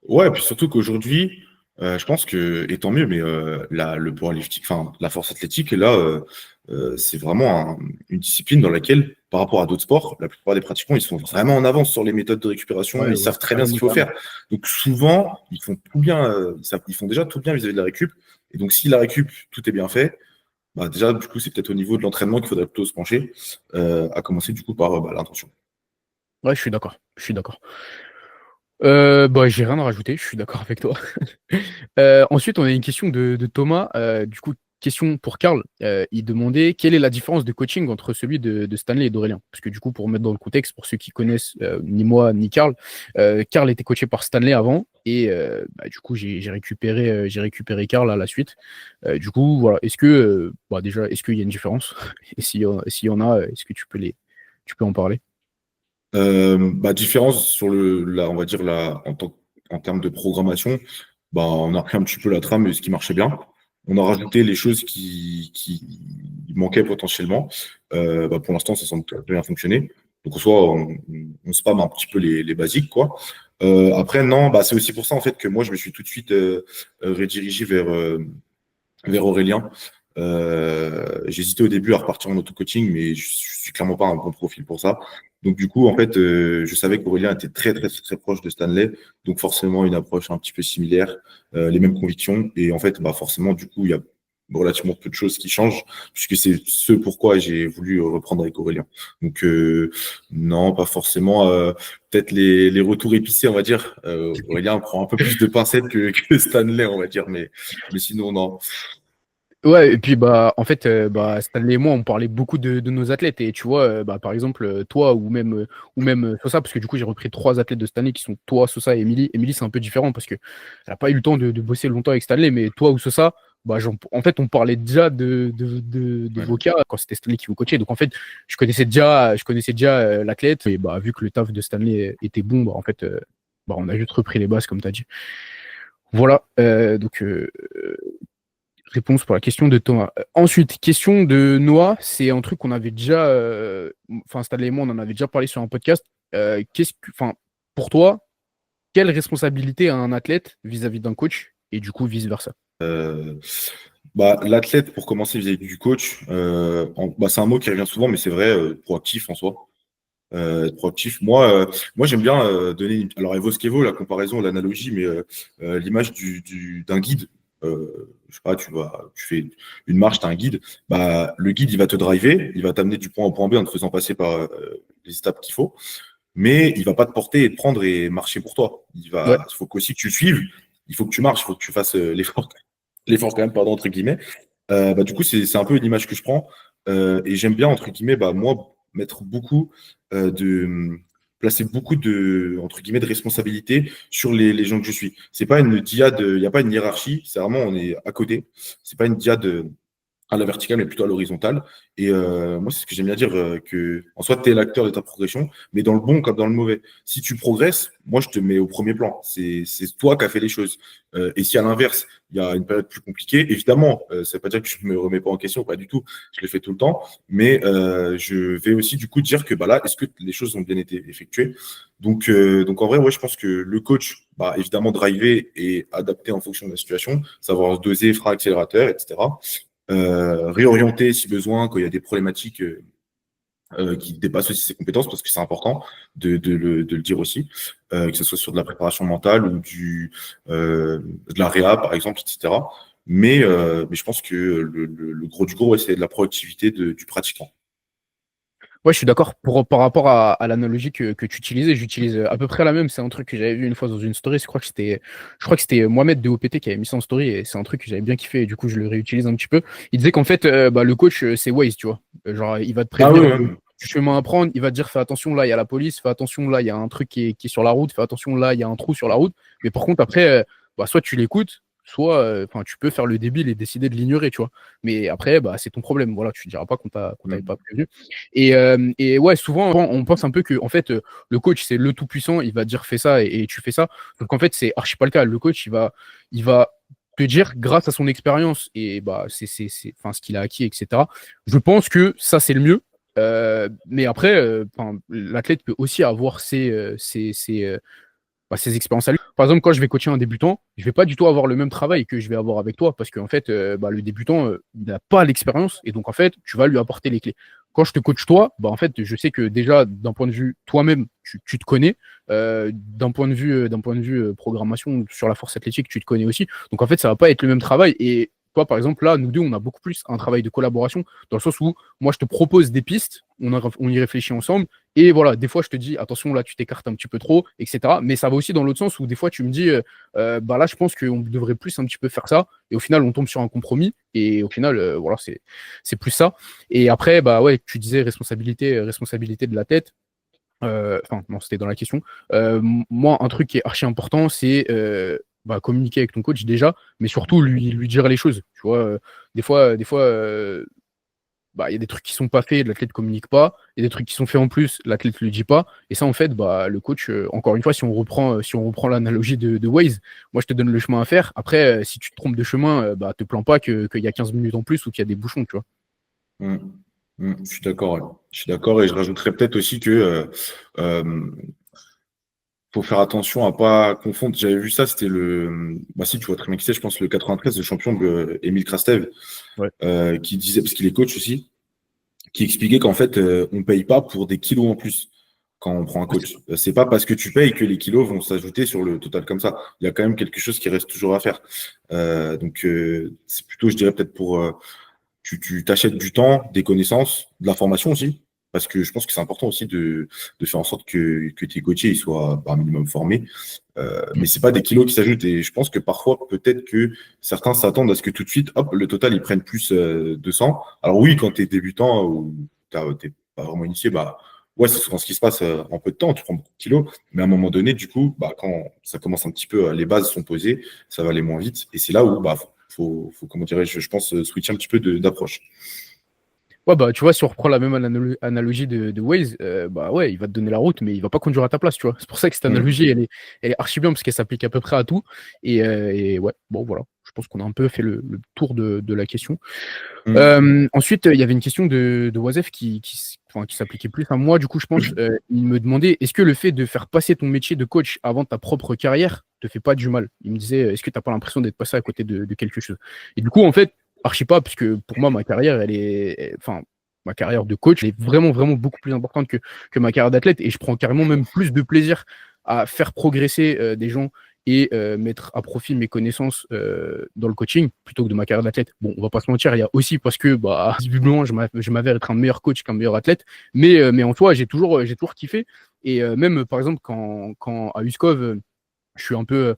Ouais, et puis surtout qu'aujourd'hui, je pense que, et tant mieux, mais le powerlifting, enfin, la force athlétique, là, c'est vraiment une discipline dans laquelle, par rapport à d'autres sports, la plupart des pratiquants, ils sont vraiment en avance sur les méthodes de récupération, Ouais, ils ouais, savent très bien ce carrément, qu'il faut carrément. faire. Donc souvent, ils font tout bien, ils font déjà tout bien vis-à-vis de la récup. Et donc, si la récup, tout est bien fait, bah, déjà, du coup, c'est peut-être au niveau de l'entraînement qu'il faudrait plutôt se pencher, à commencer du coup par l'intention. Ouais, je suis d'accord. Je suis d'accord. J'ai rien à rajouter, je suis d'accord avec toi. Ensuite, on a une question de Thomas. Du coup, question pour Karl. Il demandait quelle est la différence de coaching entre celui de Stanley et d'Aurélien. Parce que du coup, pour mettre dans le contexte, pour ceux qui connaissent ni moi ni Karl, Karl était coaché par Stanley avant. Et du coup, j'ai récupéré Karl à la suite. Du coup, voilà. Déjà, est-ce qu'il y a une différence? Et s'il y en a, est-ce que tu peux en parler? Différence sur on va dire en termes de programmation, on a repris un petit peu la trame de ce qui marchait bien. On a rajouté les choses qui manquaient potentiellement. Pour l'instant, ça semble très bien fonctionner. Donc, en soi, on spam un petit peu les basiques, quoi. Après, non, c'est aussi pour ça en fait que moi, je me suis tout de suite redirigé vers Aurélien. J'hésitais au début à repartir en auto-coaching, mais je suis clairement pas un bon profil pour ça. Donc du coup, en fait, je savais qu'Aurélien était très, très, très proche de Stanley, donc forcément une approche un petit peu similaire, les mêmes convictions. Et en fait, forcément, du coup, il y a relativement peu de choses qui changent, puisque c'est ce pourquoi j'ai voulu reprendre avec Aurélien. Donc non, pas forcément. Peut-être les retours épicés, on va dire. Aurélien prend un peu plus de pincettes que Stanley, on va dire, mais sinon, non. Ouais, et puis en fait, Stanley et moi, on parlait beaucoup de nos athlètes. Et tu vois, par exemple, toi ou même Sosa, parce que du coup, j'ai repris trois athlètes de Stanley qui sont toi, Sosa et Emily. Emily, c'est un peu différent parce que elle n'a pas eu le temps de bosser longtemps avec Stanley, mais toi ou Sosa, en fait, on parlait déjà de Ouais. vos cas quand c'était Stanley qui vous coachait. Donc en fait, je connaissais déjà l'athlète. Et vu que le taf de Stanley était bon, en fait, on a juste repris les bases, comme tu as dit. Voilà. Réponse pour la question de Thomas. Ensuite, question de Noah, c'est un truc qu'on avait déjà, Stanley et moi, on en avait déjà parlé sur un podcast. Pour toi, quelle responsabilité a un athlète vis-à-vis d'un coach et du coup vice-versa? Euh, L'athlète, pour commencer vis-à-vis du coach, c'est un mot qui revient souvent, mais c'est vrai, proactif en soi. Être proactif. Moi j'aime bien donner. Alors, elle vaut ce qu'elle vaut, la comparaison, l'analogie, mais l'image d'un guide. Je sais pas, tu fais une marche, tu as un guide. Le guide, il va te driver, il va t'amener du point A au point B en te faisant passer par les étapes qu'il faut, mais il va pas te porter et te prendre et marcher pour toi. Ouais, Il faut qu'aussi que tu le suives, il faut que tu marches, il faut que tu fasses l'effort quand même, pardon, entre guillemets. Du coup, c'est un peu l'image que je prends. Et j'aime bien, entre guillemets, moi, mettre beaucoup placer beaucoup entre guillemets, de responsabilités sur les gens que je suis. C'est pas une diade, il n'y a pas une hiérarchie, c'est vraiment, on est à côté. C'est pas une diade à la verticale, mais plutôt à l'horizontale. Et moi, c'est ce que j'aime bien dire, que en soit, tu es l'acteur de ta progression, mais dans le bon comme dans le mauvais. Si tu progresses, moi, je te mets au premier plan. C'est toi qui as fait les choses. Et si à l'inverse, il y a une période plus compliquée, évidemment, ça ne veut pas dire que je ne me remets pas en question, pas du tout. Je le fais tout le temps. Mais je vais aussi, du coup, dire que là, est-ce que les choses ont bien été effectuées? Donc en vrai, ouais, je pense que le coach, évidemment, driver et adapter en fonction de la situation, savoir doser, frein, accélérateur, etc. Réorienter si besoin quand il y a des problématiques qui dépassent aussi ses compétences, parce que c'est important de le dire aussi, que ce soit sur de la préparation mentale ou de la réa, par exemple, etc. Mais je pense que le gros du gros, ouais, c'est de la proactivité du pratiquant. ouais, je suis d'accord. Par rapport à l'analogie que tu utilisais, j'utilise à peu près la même. C'est un truc que j'avais vu une fois dans une story. Je crois que c'était Mohamed de OPT qui avait mis ça en story et c'est un truc que j'avais bien kiffé et du coup, je le réutilise un petit peu. Il disait qu'en fait, le coach, c'est Waze, tu vois. Genre, il va te Ah oui, prévenir oui. du chemin à prendre. Il va te dire, fais attention, là, il y a la police. Fais attenon, là, il y a un truc qui est sur la route. Fais attention, là, il y a un trou sur la route. Mais par contre, après, soit tu l'écoutes, soit tu peux faire le débile et décider de l'ignorer, tu vois. Mais après, bah, c'est ton problème. Voilà, tu ne diras pas qu'on t'avait pas prévenu. Et ouais, souvent, on pense un peu que en fait, le coach, c'est le tout-puissant, il va te dire fais ça et tu fais ça. Donc en fait, c'est archi pas le cas. Le coach, il va te dire, grâce à son expérience et bah, enfin, ce qu'il a acquis, etc. Je pense que ça, c'est le mieux. Mais après, l'athlète peut aussi avoir ses expériences à lui. Par exemple, quand je vais coacher un débutant, je vais pas du tout avoir le même travail que je vais avoir avec toi parce qu'en fait, le débutant, il n'a pas l'expérience et donc en fait, tu vas lui apporter les clés. Quand je te coach toi, bah en fait, je sais que déjà d'un point de vue toi-même, tu te connais. D'un point de vue programmation sur la force athlétique, tu te connais aussi. Donc en fait, ça va pas être le même travail. Et toi, par exemple, là, nous deux, on a beaucoup plus un travail de collaboration dans le sens où moi, je te propose des pistes, on y réfléchit ensemble. Et voilà, des fois, je te dis, attention, là, tu t'écartes un petit peu trop, etc. Mais ça va aussi dans l'autre sens où des fois, tu me dis, bah là, je pense qu'on devrait plus un petit peu faire ça. Et au final, on tombe sur un compromis. Et au final, voilà, c'est plus ça. Et après, bah ouais, tu disais responsabilité de la tête. Enfin, non, c'était dans la question. Moi, un truc qui est archi important, c'est communiquer avec ton coach déjà, mais surtout lui dire les choses. Tu vois, des fois, il y a des trucs qui sont pas faits, l'athlète communique pas. Il y a des trucs qui sont faits en plus, l'athlète le dit pas. Et ça, en fait, bah, le coach, encore une fois, si on reprend l'analogie de Waze, moi, je te donne le chemin à faire. Après, si tu te trompes de chemin, te plains pas qu'il y a 15 minutes en plus ou qu'il y a des bouchons, tu vois. Mm. Je suis d'accord. Ouais. Je suis d'accord et je rajouterais peut-être aussi que euh, faut faire attention à pas confondre. J'avais vu ça, c'était bah si tu vois très bien qui c'est, je pense le 93, le champion de Émile Krastev, Ouais. qui disait, parce qu'il est coach aussi, qui expliquait qu'en fait, on paye pas pour des kilos en plus quand on prend un coach. C'est pas parce que tu payes que les kilos vont s'ajouter sur le total comme ça. Il y a quand même quelque chose qui reste toujours à faire. Donc, c'est plutôt, je dirais, peut-être pour tu t'achètes du temps, des connaissances, de la formation aussi. Parce que je pense que c'est important aussi de faire en sorte que tes coachés ils soient par minimum formés. Mais c'est pas des kilos qui s'ajoutent. Et je pense que parfois, peut-être que certains s'attendent à ce que tout de suite, hop, le total, ils prennent plus de 100. Alors oui, quand tu es débutant ou t'es pas vraiment initié, bah ouais, c'est souvent ce qui se passe en peu de temps. Tu prends beaucoup de kilos. Mais à un moment donné, du coup, bah, quand ça commence un petit peu, les bases sont posées, ça va aller moins vite. Et c'est là où bah, faut comment dirais-je, je pense, switcher un petit peu d'approche. Ouais, bah, tu vois, si on reprend la même analogie de Waze, bah ouais, il va te donner la route, mais il va pas conduire à ta place, tu vois. C'est pour ça que cette Mm. analogie, elle est archi bien, parce qu'elle s'applique à peu près à tout. Et ouais, bon, voilà. Je pense qu'on a un peu fait le tour de la question. Mm. Ensuite, il y avait une question de Wazef qui s'appliquait plus à moi. Du coup, je pense, il me demandait, est-ce que le fait de faire passer ton métier de coach avant ta propre carrière te fait pas du mal? Il me disait, est-ce que tu n'as pas l'impression d'être passé à côté de quelque chose? Et du coup, en fait, archi pas, parce que pour moi, ma carrière, ma carrière de coach, elle est vraiment, vraiment beaucoup plus importante que ma carrière d'athlète. Et je prends carrément même plus de plaisir à faire progresser des gens et mettre à profit mes connaissances dans le coaching plutôt que de ma carrière d'athlète. Bon, on va pas se mentir, il y a aussi parce que bah, visiblement, je m'avère être un meilleur coach qu'un meilleur athlète, mais en soi, j'ai toujours kiffé. Et même, par exemple, quand à USCOV, je suis un peu,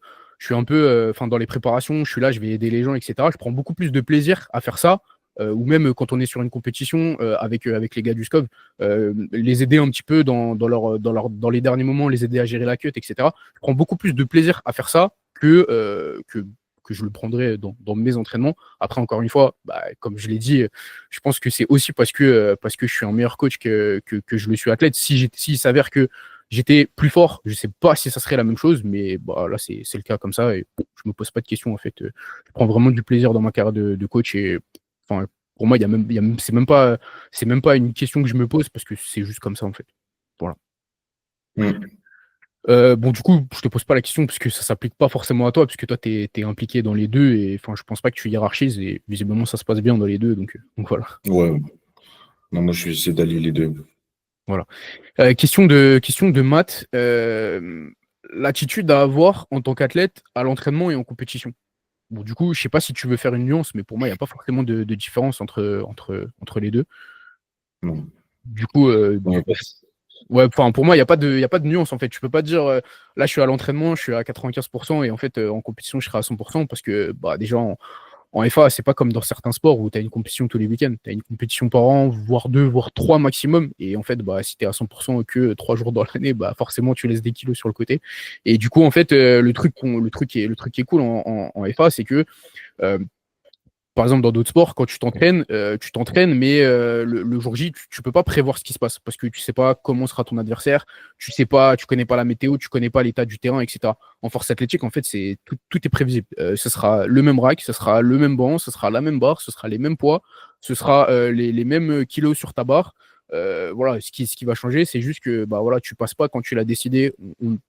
dans les préparations, je suis là, je vais aider les gens, etc. Je prends beaucoup plus de plaisir à faire ça. Ou même quand on est sur une compétition avec les gars du SCOV, les aider un petit peu dans les derniers moments, les aider à gérer la cut, etc. Je prends beaucoup plus de plaisir à faire ça que je le prendrais dans mes entraînements. Après, encore une fois, bah, comme je l'ai dit, je pense que c'est aussi parce que je suis un meilleur coach que je le suis athlète. S'il s'avère que j'étais plus fort, je sais pas si ça serait la même chose, mais bah, là, c'est le cas comme ça. Et bon, je me pose pas de questions, en fait. Je prends vraiment du plaisir dans ma carrière de coach. Et enfin, pour moi, c'est même pas une question que je me pose parce que c'est juste comme ça, en fait. Voilà. Mm. Bon, du coup, je te pose pas la question parce que ça s'applique pas forcément à toi, puisque toi, tu es impliqué dans les deux. Et enfin, je pense pas que tu hiérarchises. Et visiblement, ça se passe bien dans les deux. Donc voilà. Ouais. Non, moi, je vais essayer d'allier les deux. Voilà. Question de maths. L'attitude à avoir en tant qu'athlète à l'entraînement et en compétition. Bon, du coup, je sais pas si tu veux faire une nuance, mais pour moi, il n'y a pas forcément de différence entre les deux. Non. Du coup, Ouais. ouais, enfin, pour moi, il y a pas de nuance en fait. Tu peux pas dire là, je suis à l'entraînement, je suis à 95% et en fait, en compétition, je serai à 100% parce que bah, déjà, En FA, c'est pas comme dans certains sports où tu as une compétition tous les week-ends. Tu as une compétition par an, voire 2, voire 3 maximum. Et en fait, bah, si tu es à 100% que 3 jours dans l'année, bah, forcément, tu laisses des kilos sur le côté. Et du coup, en fait, le truc qui est cool en FA, c'est que par exemple, dans d'autres sports, quand tu t'entraînes, mais le jour J, tu peux pas prévoir ce qui se passe parce que tu sais pas comment sera ton adversaire, tu connais pas la météo, tu connais pas l'état du terrain, etc. En force athlétique, en fait, tout est prévisible. Ce sera le même rack, ce sera le même banc, ce sera la même barre, ce sera les mêmes poids, ce sera les mêmes kilos sur ta barre. Voilà, ce qui va changer, c'est juste que bah voilà, tu passes pas quand tu l'as décidé,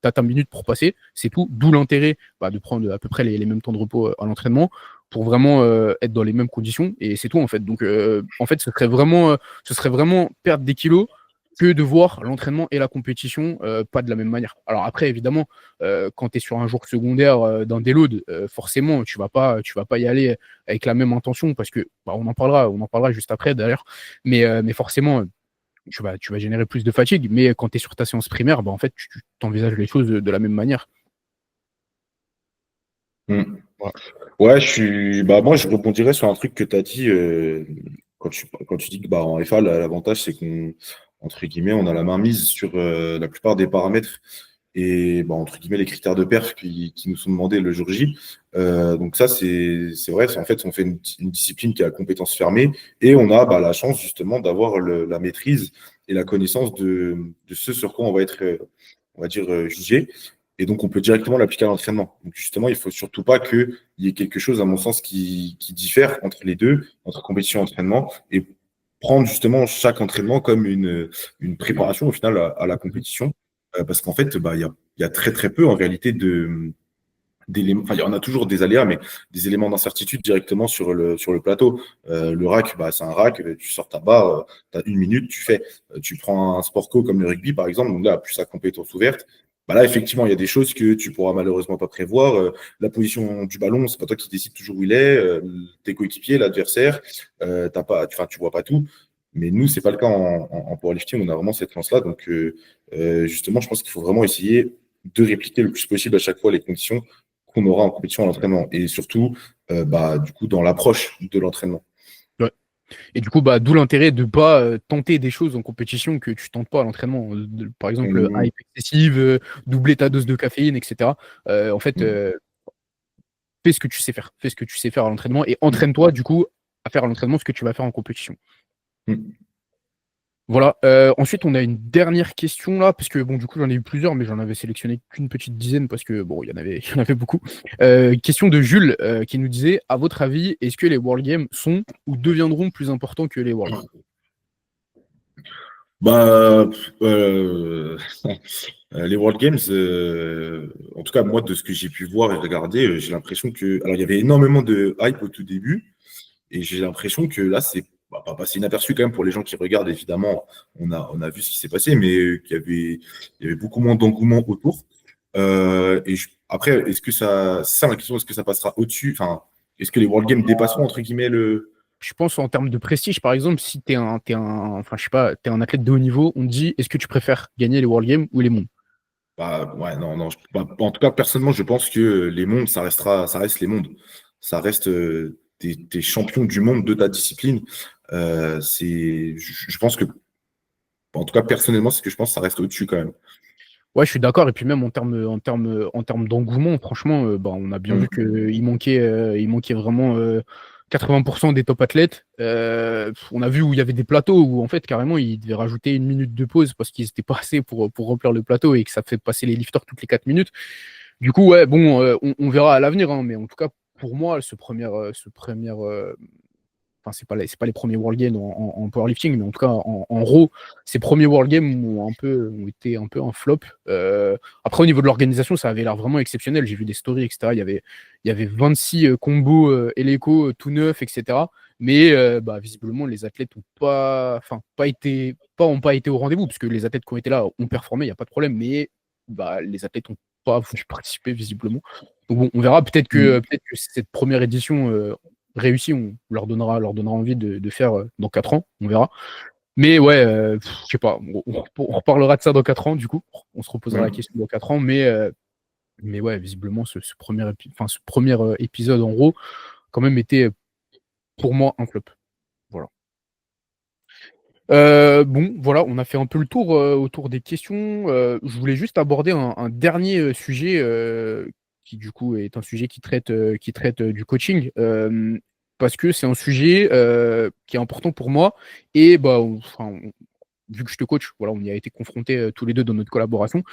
t'as ta minute pour passer, c'est tout. D'où l'intérêt de prendre à peu près les mêmes temps de repos à l'entraînement pour vraiment être dans les mêmes conditions et c'est tout en fait. Donc en fait, ce serait vraiment perdre des kilos que de voir l'entraînement et la compétition pas de la même manière. Alors après, évidemment, quand tu es sur un jour secondaire d'un déload, forcément, tu vas pas y aller avec la même intention parce que on en parlera juste après d'ailleurs. Mais forcément, tu vas générer plus de fatigue. Mais quand tu es sur ta séance primaire, bah, en fait, tu t'envisages les choses de la même manière. Mm. Voilà. Ouais, moi, je rebondirais sur un truc que tu as dit quand tu dis que en FA, l'avantage, c'est qu'on, entre guillemets, on a la main mise sur la plupart des paramètres et, entre guillemets, les critères de perf qui nous sont demandés le jour J. Donc, ça, c'est vrai. En fait, on fait une discipline qui a compétence fermée et on a la chance, justement, d'avoir la maîtrise et la connaissance de ce sur quoi on va être, on va dire, jugé. Et donc, on peut directement l'appliquer à l'entraînement. Donc, justement, il ne faut surtout pas qu'il y ait quelque chose, à mon sens, qui diffère entre les deux, entre compétition et entraînement, et prendre justement chaque entraînement comme une préparation au final à la compétition. Parce qu'en fait, il y a très, très peu en réalité d'éléments. Enfin, il y en a toujours des aléas, mais des éléments d'incertitude directement sur le plateau. Le rack, c'est un rack, tu sors ta barre, tu as une minute, tu fais. Tu prends un sport co comme le rugby, par exemple, donc là, plus à compétence ouverte. Là, effectivement, il y a des choses que tu pourras malheureusement pas prévoir. La position du ballon, c'est pas toi qui décides toujours où il est. Tes coéquipiers, l'adversaire, tu vois pas tout. Mais nous, c'est pas le cas en powerlifting. On a vraiment cette chance-là. Donc, justement, je pense qu'il faut vraiment essayer de répliquer le plus possible à chaque fois les conditions qu'on aura en compétition à l'entraînement. Et surtout, du coup, dans l'approche de l'entraînement. Ouais. Et du coup, d'où l'intérêt de ne pas tenter des choses en compétition que tu ne tentes pas à l'entraînement. Par exemple, Mmh. hype excessive, doubler ta dose de caféine, etc. En fait, Mmh. fais ce que tu sais faire. Fais ce que tu sais faire à l'entraînement et entraîne-toi, du coup, à faire à l'entraînement ce que tu vas faire en compétition. Mmh. Voilà. Ensuite, on a une dernière question là, parce que bon, du coup, j'en ai eu plusieurs, mais j'en avais sélectionné qu'une petite dizaine parce que bon, il y en avait beaucoup. Question de Jules qui nous disait, à votre avis, est-ce que les World Games sont ou deviendront plus importants que les Worlds? Bah, les World Games, en tout cas, moi, de ce que j'ai pu voir et regarder, j'ai l'impression que. Alors, il y avait énormément de hype au tout début, et j'ai l'impression que là, c'est pas passé inaperçu quand même pour les gens qui regardent, évidemment. On a vu ce qui s'est passé, mais il y avait beaucoup moins d'engouement autour. Après, est-ce que ça, la question, est-ce que ça passera au-dessus? Enfin, est-ce que les World Games dépasseront, entre guillemets, le. Je pense en termes de prestige, par exemple, si enfin, je sais pas, t'es un athlète de haut niveau, on te dit, est-ce que tu préfères gagner les World Games ou les mondes? Ouais, non, non. En tout cas, personnellement, je pense que les mondes, ça reste les mondes. Ça reste t'es champion du monde de ta discipline. Je pense que, en tout cas, personnellement, c'est ce que je pense, ça reste au-dessus quand même. Ouais, je suis d'accord. Et puis même en termes d'engouement, franchement, on a bien vu Mm. qu'il manquait vraiment 80% des top athlètes. On a vu où il y avait des plateaux où en fait carrément ils devaient rajouter une minute de pause parce qu'ils étaient pas assez pour remplir le plateau et que ça fait passer les lifters toutes les 4 minutes. Du coup, ouais, bon, on verra à l'avenir, hein, mais en tout cas pour moi, enfin, c'est pas les premiers World Games en powerlifting, mais en tout cas, en Raw, ces premiers World Games ont été un peu un flop. Après, au niveau de l'organisation, ça avait l'air vraiment exceptionnel. J'ai vu des stories, etc. Il y avait 26 combos Eleco tout neufs, etc. Mais visiblement, les athlètes ont pas été au rendez-vous, parce que les athlètes qui ont été là ont performé, il n'y a pas de problème, mais les athlètes n'ont pas voulu participer, visiblement. Donc bon, on verra. Peut-être que, Mm. peut-être que cette première édition réussi, on leur donnera envie de faire dans 4 ans, on verra. Mais ouais, je sais pas, on reparlera de ça dans 4 ans, du coup. On se reposera la Mm. question dans 4 ans, mais ouais, visiblement, ce premier épisode en gros, quand même été pour moi un flop. Voilà. Bon, voilà, on a fait un peu le tour autour des questions. Je voulais juste aborder un dernier sujet qui, du coup, est un sujet qui traite du coaching. Parce que c'est un sujet qui est important pour moi. Et bah, vu que je te coach, voilà, on y a été confrontés tous les deux dans notre collaboration.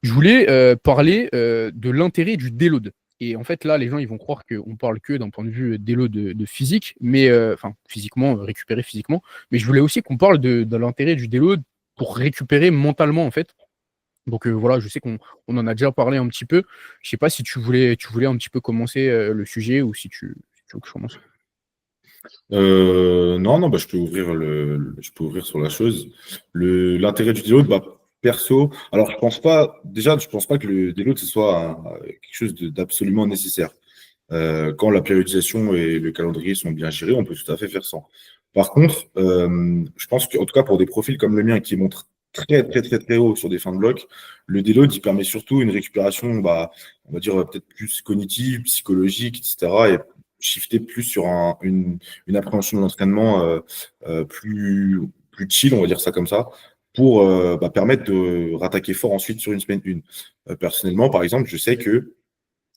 Je voulais parler de l'intérêt du déload. Et en fait, là, les gens, ils vont croire qu'on parle que d'un point de vue déload de physique, mais enfin, physiquement, récupérer physiquement. Mais je voulais aussi qu'on parle de l'intérêt du déload pour récupérer mentalement, en fait. Donc voilà, je sais qu'on en a déjà parlé un petit peu. Je sais pas si tu voulais un petit peu commencer le sujet ou si tu veux que je commence. Non, non, bah, je peux ouvrir sur la chose. L'intérêt du déload, bah, perso, alors je pense pas que le déload ce soit quelque chose d'absolument nécessaire. Quand la périodisation et le calendrier sont bien gérés, on peut tout à fait faire sans. Par contre, je pense qu'en tout cas pour des profils comme le mien qui montrent très très très très haut sur des fins de bloc, le déload il permet surtout une récupération, bah, on va dire peut-être plus cognitive, psychologique, etc. Et shifter plus sur une appréhension de l'entraînement plus chill, on va dire ça comme ça, pour bah, permettre de rattaquer fort ensuite sur une semaine 1. Personnellement, par exemple, je sais que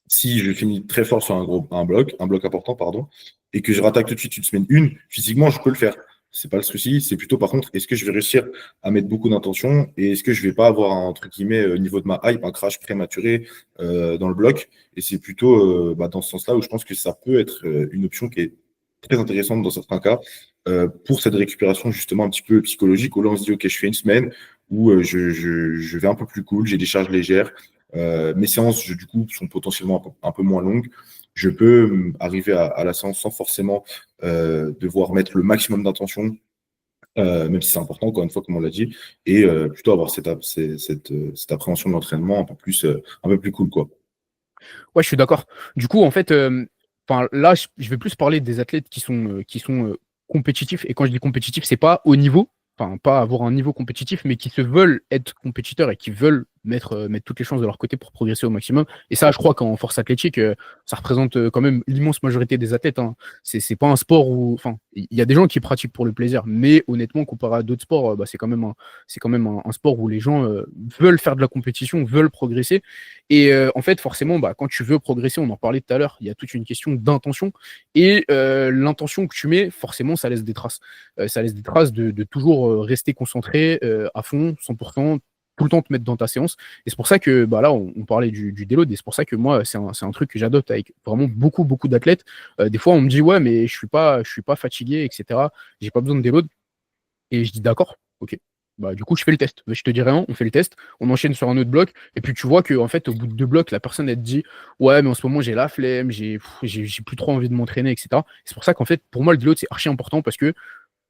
si je finis très fort sur un bloc important, pardon, et que je rattaque tout de suite une semaine 1, physiquement, je peux le faire. C'est pas le souci. C'est plutôt, par contre, est-ce que je vais réussir à mettre beaucoup d'intention et est-ce que je vais pas avoir, entre guillemets, au niveau de ma hype, un crash prématuré dans le bloc. Et c'est plutôt bah, dans ce sens-là où je pense que ça peut être une option qui est très intéressante dans certains cas pour cette récupération justement un petit peu psychologique où là on se dit ok je fais une semaine où je vais un peu plus cool, j'ai des charges légères, mes séances, du coup, sont potentiellement un peu moins longues. Je peux arriver à la séance sans forcément devoir mettre le maximum d'intention, même si c'est important, encore une fois, comme on l'a dit, et plutôt avoir cette appréhension de l'entraînement un peu plus cool, quoi. Ouais, je suis d'accord. Du coup, en fait, enfin, là, je vais plus parler des athlètes qui sont compétitifs. Et quand je dis compétitif, c'est pas au niveau, enfin, pas avoir un niveau compétitif, mais qui se veulent être compétiteurs et qui veulent mettre toutes les chances de leur côté pour progresser au maximum. Et ça, je crois qu'en force athlétique, ça représente quand même l'immense majorité des athlètes, hein. C'est pas un sport où, enfin, il y a des gens qui pratiquent pour le plaisir, mais honnêtement, comparé à d'autres sports, bah, c'est quand même un sport où les gens veulent faire de la compétition, veulent progresser. Et en fait, forcément, bah, quand tu veux progresser, on en parlait tout à l'heure, il y a toute une question d'intention. Et l'intention que tu mets, forcément, ça laisse des traces. Ça laisse des traces de toujours rester concentré à fond, 100%, tout le temps te mettre dans ta séance. Et c'est pour ça que bah, là, on parlait du déload. Et c'est pour ça que moi, c'est un truc que j'adopte avec vraiment beaucoup, beaucoup d'athlètes. Des fois, on me dit, ouais, mais je suis pas fatigué, etc. J'ai pas besoin de déload. Et je dis d'accord, ok. Bah, du coup, je fais le test. Je te dis rien, on fait le test, on enchaîne sur un autre bloc, et puis tu vois que en fait, au bout de 2 blocs, la personne elle te dit ouais, mais en ce moment j'ai la flemme, j'ai plus trop envie de m'entraîner, etc. C'est pour ça qu'en fait, pour moi, le deload c'est archi important parce que,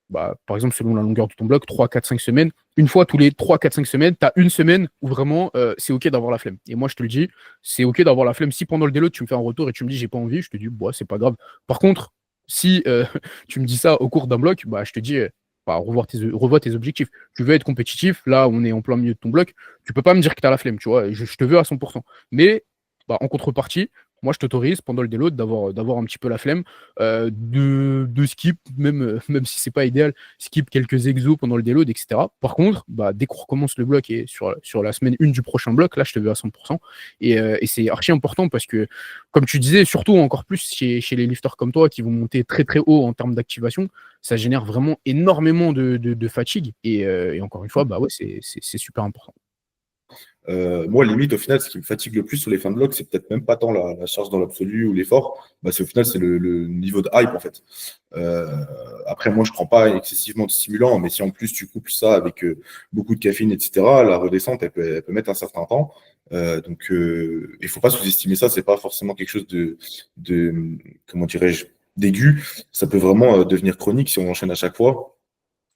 bah, par exemple, selon la longueur de ton bloc, 3, 4, 5 semaines, une fois tous les 3, 4, 5 semaines, tu as une semaine où vraiment c'est ok d'avoir la flemme. Et moi, je te le dis, c'est ok d'avoir la flemme. Si pendant le déload, tu me fais un retour et tu me dis j'ai pas envie, je te dis bah, c'est pas grave. Par contre, si tu me dis ça au cours d'un bloc, bah, je te dis bah, revois tes objectifs. Tu veux être compétitif, là, on est en plein milieu de ton bloc, tu peux pas me dire que tu as la flemme, tu vois, je te veux à 100%. Mais bah, en contrepartie, moi, je t'autorise pendant le déload d'avoir un petit peu la flemme, de skip, même si c'est pas idéal, skip quelques exos pendant le déload, etc. Par contre, bah, dès qu'on recommence le bloc et sur la semaine 1 du prochain bloc, là, je te veux à 100%. Et c'est archi important parce que, comme tu disais, surtout encore plus chez les lifters comme toi qui vont monter très très haut en termes d'activation, ça génère vraiment énormément de fatigue. Et encore une fois, bah ouais, c'est super important. Moi, limite, au final, ce qui me fatigue le plus sur les fins de bloc, c'est peut-être même pas tant la charge dans l'absolu ou l'effort, bah, c'est au final, c'est le niveau de hype, en fait. Euh, Après, moi, je prends pas excessivement de stimulant, mais si en plus tu couples ça avec beaucoup de caféine, etc., la redescente, elle peut mettre un certain temps. Il faut pas sous-estimer ça, c'est pas forcément quelque chose de comment dirais-je, d'aigu. Ça peut vraiment devenir chronique si on enchaîne à chaque fois.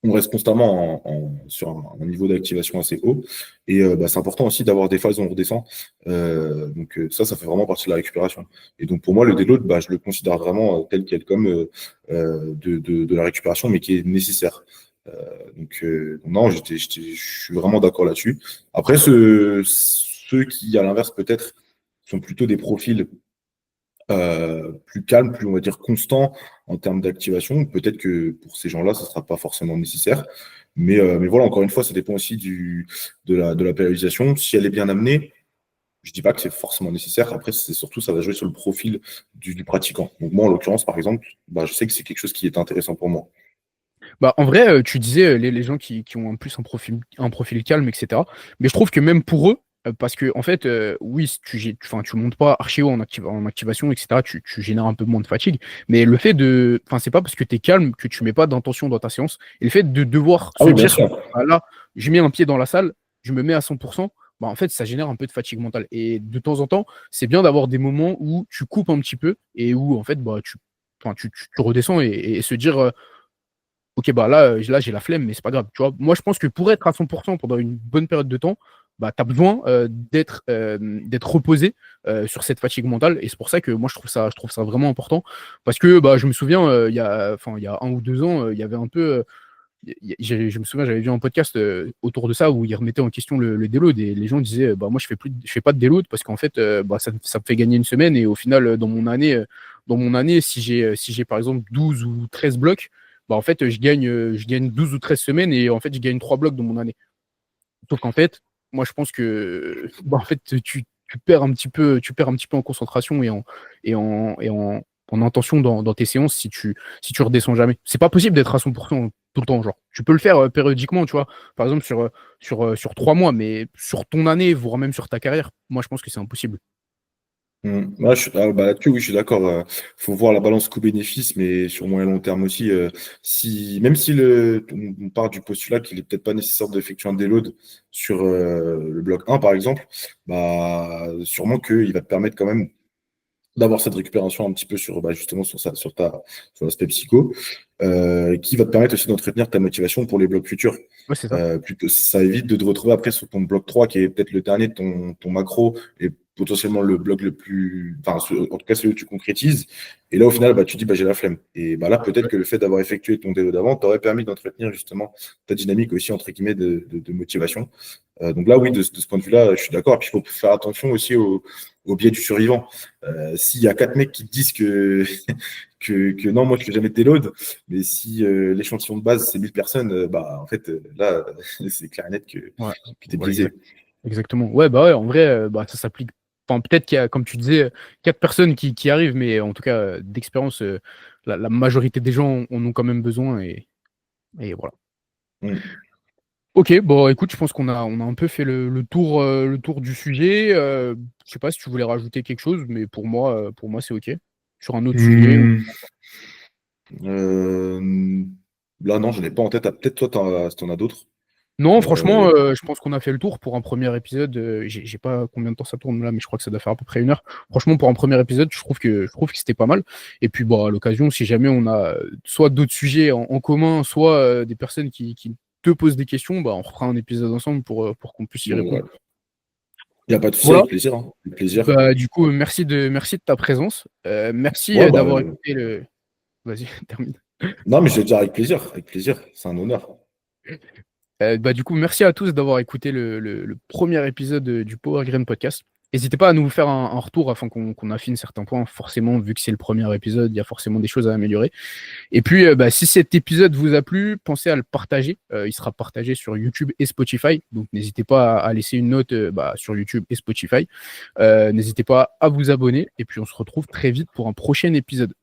On reste constamment sur un niveau d'activation assez haut. Et bah, c'est important aussi d'avoir des phases où on redescend. Ça fait vraiment partie de la récupération. Et donc pour moi, le déload, bah, je le considère vraiment tel quel, comme de la récupération, mais qui est nécessaire. Non, je suis vraiment d'accord là-dessus. Après, ceux qui, à l'inverse, peut-être, sont plutôt des profils plus calme, plus on va dire constant en termes d'activation. Peut-être que pour ces gens-là, ça ne sera pas forcément nécessaire. Mais voilà, encore une fois, ça dépend aussi de la périodisation. Si elle est bien amenée, je ne dis pas que c'est forcément nécessaire. Après, c'est surtout, ça va jouer sur le profil du pratiquant. Donc moi, en l'occurrence, par exemple, bah, je sais que c'est quelque chose qui est intéressant pour moi. Bah, en vrai, tu disais les gens qui ont un profil calme, etc. Mais je trouve que même pour eux, parce que en fait, oui, si tu montes pas archi haut en activation, etc., tu génères un peu moins de fatigue. Mais le fait de. Enfin, c'est pas parce que tu es calme que tu mets pas d'intention dans ta séance. Et le fait de devoir Ah se oui, bien dire, sûr. ah, là, je mets un pied dans la salle, je me mets à 100%, bah, en fait, ça génère un peu de fatigue mentale. Et de temps en temps, c'est bien d'avoir des moments où tu coupes un petit peu et où, en fait, bah, tu redescends et se dire. Ok, bah là j'ai la flemme, mais c'est pas grave. Tu vois, moi, je pense que pour être à 100% pendant une bonne période de temps, bah, tu as besoin d'être reposé sur cette fatigue mentale. Et c'est pour ça que moi, je trouve ça vraiment important. Parce que bah, je me souviens, il y a 1 ou 2 ans, il y avait un peu. Je me souviens, j'avais vu un podcast autour de ça où ils remettaient en question le déload. Et les gens disaient, bah, moi, je fais pas de déload parce qu'en fait, bah, ça me fait gagner une semaine. Et au final, dans mon année si j'ai par exemple 12 ou 13 blocs, bah, en fait, je gagne 12 ou 13 semaines et en fait, je gagne 3 blocs dans mon année. Sauf qu'en fait, moi, je pense que bah, en fait, tu perds un petit peu en concentration et en intention dans tes séances si tu redescends jamais. C'est pas possible d'être à 100% tout le temps. Genre, tu peux le faire périodiquement, tu vois, par exemple sur 3 mois, mais sur ton année, voire même sur ta carrière, moi, je pense que c'est impossible. Ouais, bah, là-dessus, oui, je suis d'accord. Faut voir la balance coût-bénéfice, mais sur moyen long terme aussi. Même si on part du postulat qu'il est peut-être pas nécessaire d'effectuer un déload sur le bloc 1, par exemple, bah, sûrement qu'il va te permettre quand même d'avoir cette récupération un petit peu sur bah, justement sur l'aspect psycho, qui va te permettre aussi d'entretenir ta motivation pour les blocs futurs. Ouais, c'est ça. Plutôt, ça évite de te retrouver après sur ton bloc 3 qui est peut-être le dernier de ton macro et potentiellement le bloc le plus. Enfin, en tout cas, celui où tu concrétises. Et là, au final, bah, tu dis, bah, j'ai la flemme. Et bah, là, peut-être que le fait d'avoir effectué ton délo d'avant t'aurait permis d'entretenir justement ta dynamique aussi, entre guillemets, de motivation. Donc là, oui, de ce point de vue-là, je suis d'accord. Et puis, il faut faire attention aussi au biais du survivant. S'il y a 4 mecs qui te disent que non, moi je fais jamais de déload, mais si l'échantillon de base c'est 1000 personnes, bah en fait là c'est clair et net que Ouais, tu es ouais, biaisé. exactement. Ouais, bah ouais, en vrai, bah, ça s'applique. Enfin, peut-être qu'il y a, comme tu disais, 4 personnes qui arrivent, mais en tout cas, d'expérience, la majorité des gens en ont quand même besoin et voilà. Mm. Ok, bon, écoute, je pense qu'on a un peu fait le tour du sujet. Je sais pas si tu voulais rajouter quelque chose, mais pour moi, c'est ok. Sur un autre sujet. Hmm. Euh, Là non, je n'ai pas en tête. Ah, peut-être toi si t'en as d'autres. Non, franchement, Euh, je pense qu'on a fait le tour pour un premier épisode. J'ai pas combien de temps ça tourne là, mais je crois que ça doit faire à peu près 1 heure. Franchement, pour un premier épisode, je trouve que c'était pas mal. Et puis, bon, à l'occasion, si jamais on a soit d'autres sujets en commun, soit des personnes qui te posent des questions, bah, on refera un épisode ensemble pour qu'on puisse y bon, répondre. ouais. Il n'y a pas de souci, Voilà. avec plaisir. Hein. Avec plaisir. Bah, du coup, merci de ta présence. Merci Ouais, bah, d'avoir écouté le. Vas-y, termine. non, mais je vais te dire avec plaisir. Avec plaisir. C'est un honneur. Bah, du coup, merci à tous d'avoir écouté le premier épisode du Power Green Podcast. N'hésitez pas à nous faire un retour afin qu'on affine certains points. Forcément, vu que c'est le premier épisode, il y a forcément des choses à améliorer. Et puis, bah, si cet épisode vous a plu, pensez à le partager. Il sera partagé sur YouTube et Spotify. Donc, n'hésitez pas à laisser une note bah, sur YouTube et Spotify. N'hésitez pas à vous abonner. Et puis, on se retrouve très vite pour un prochain épisode.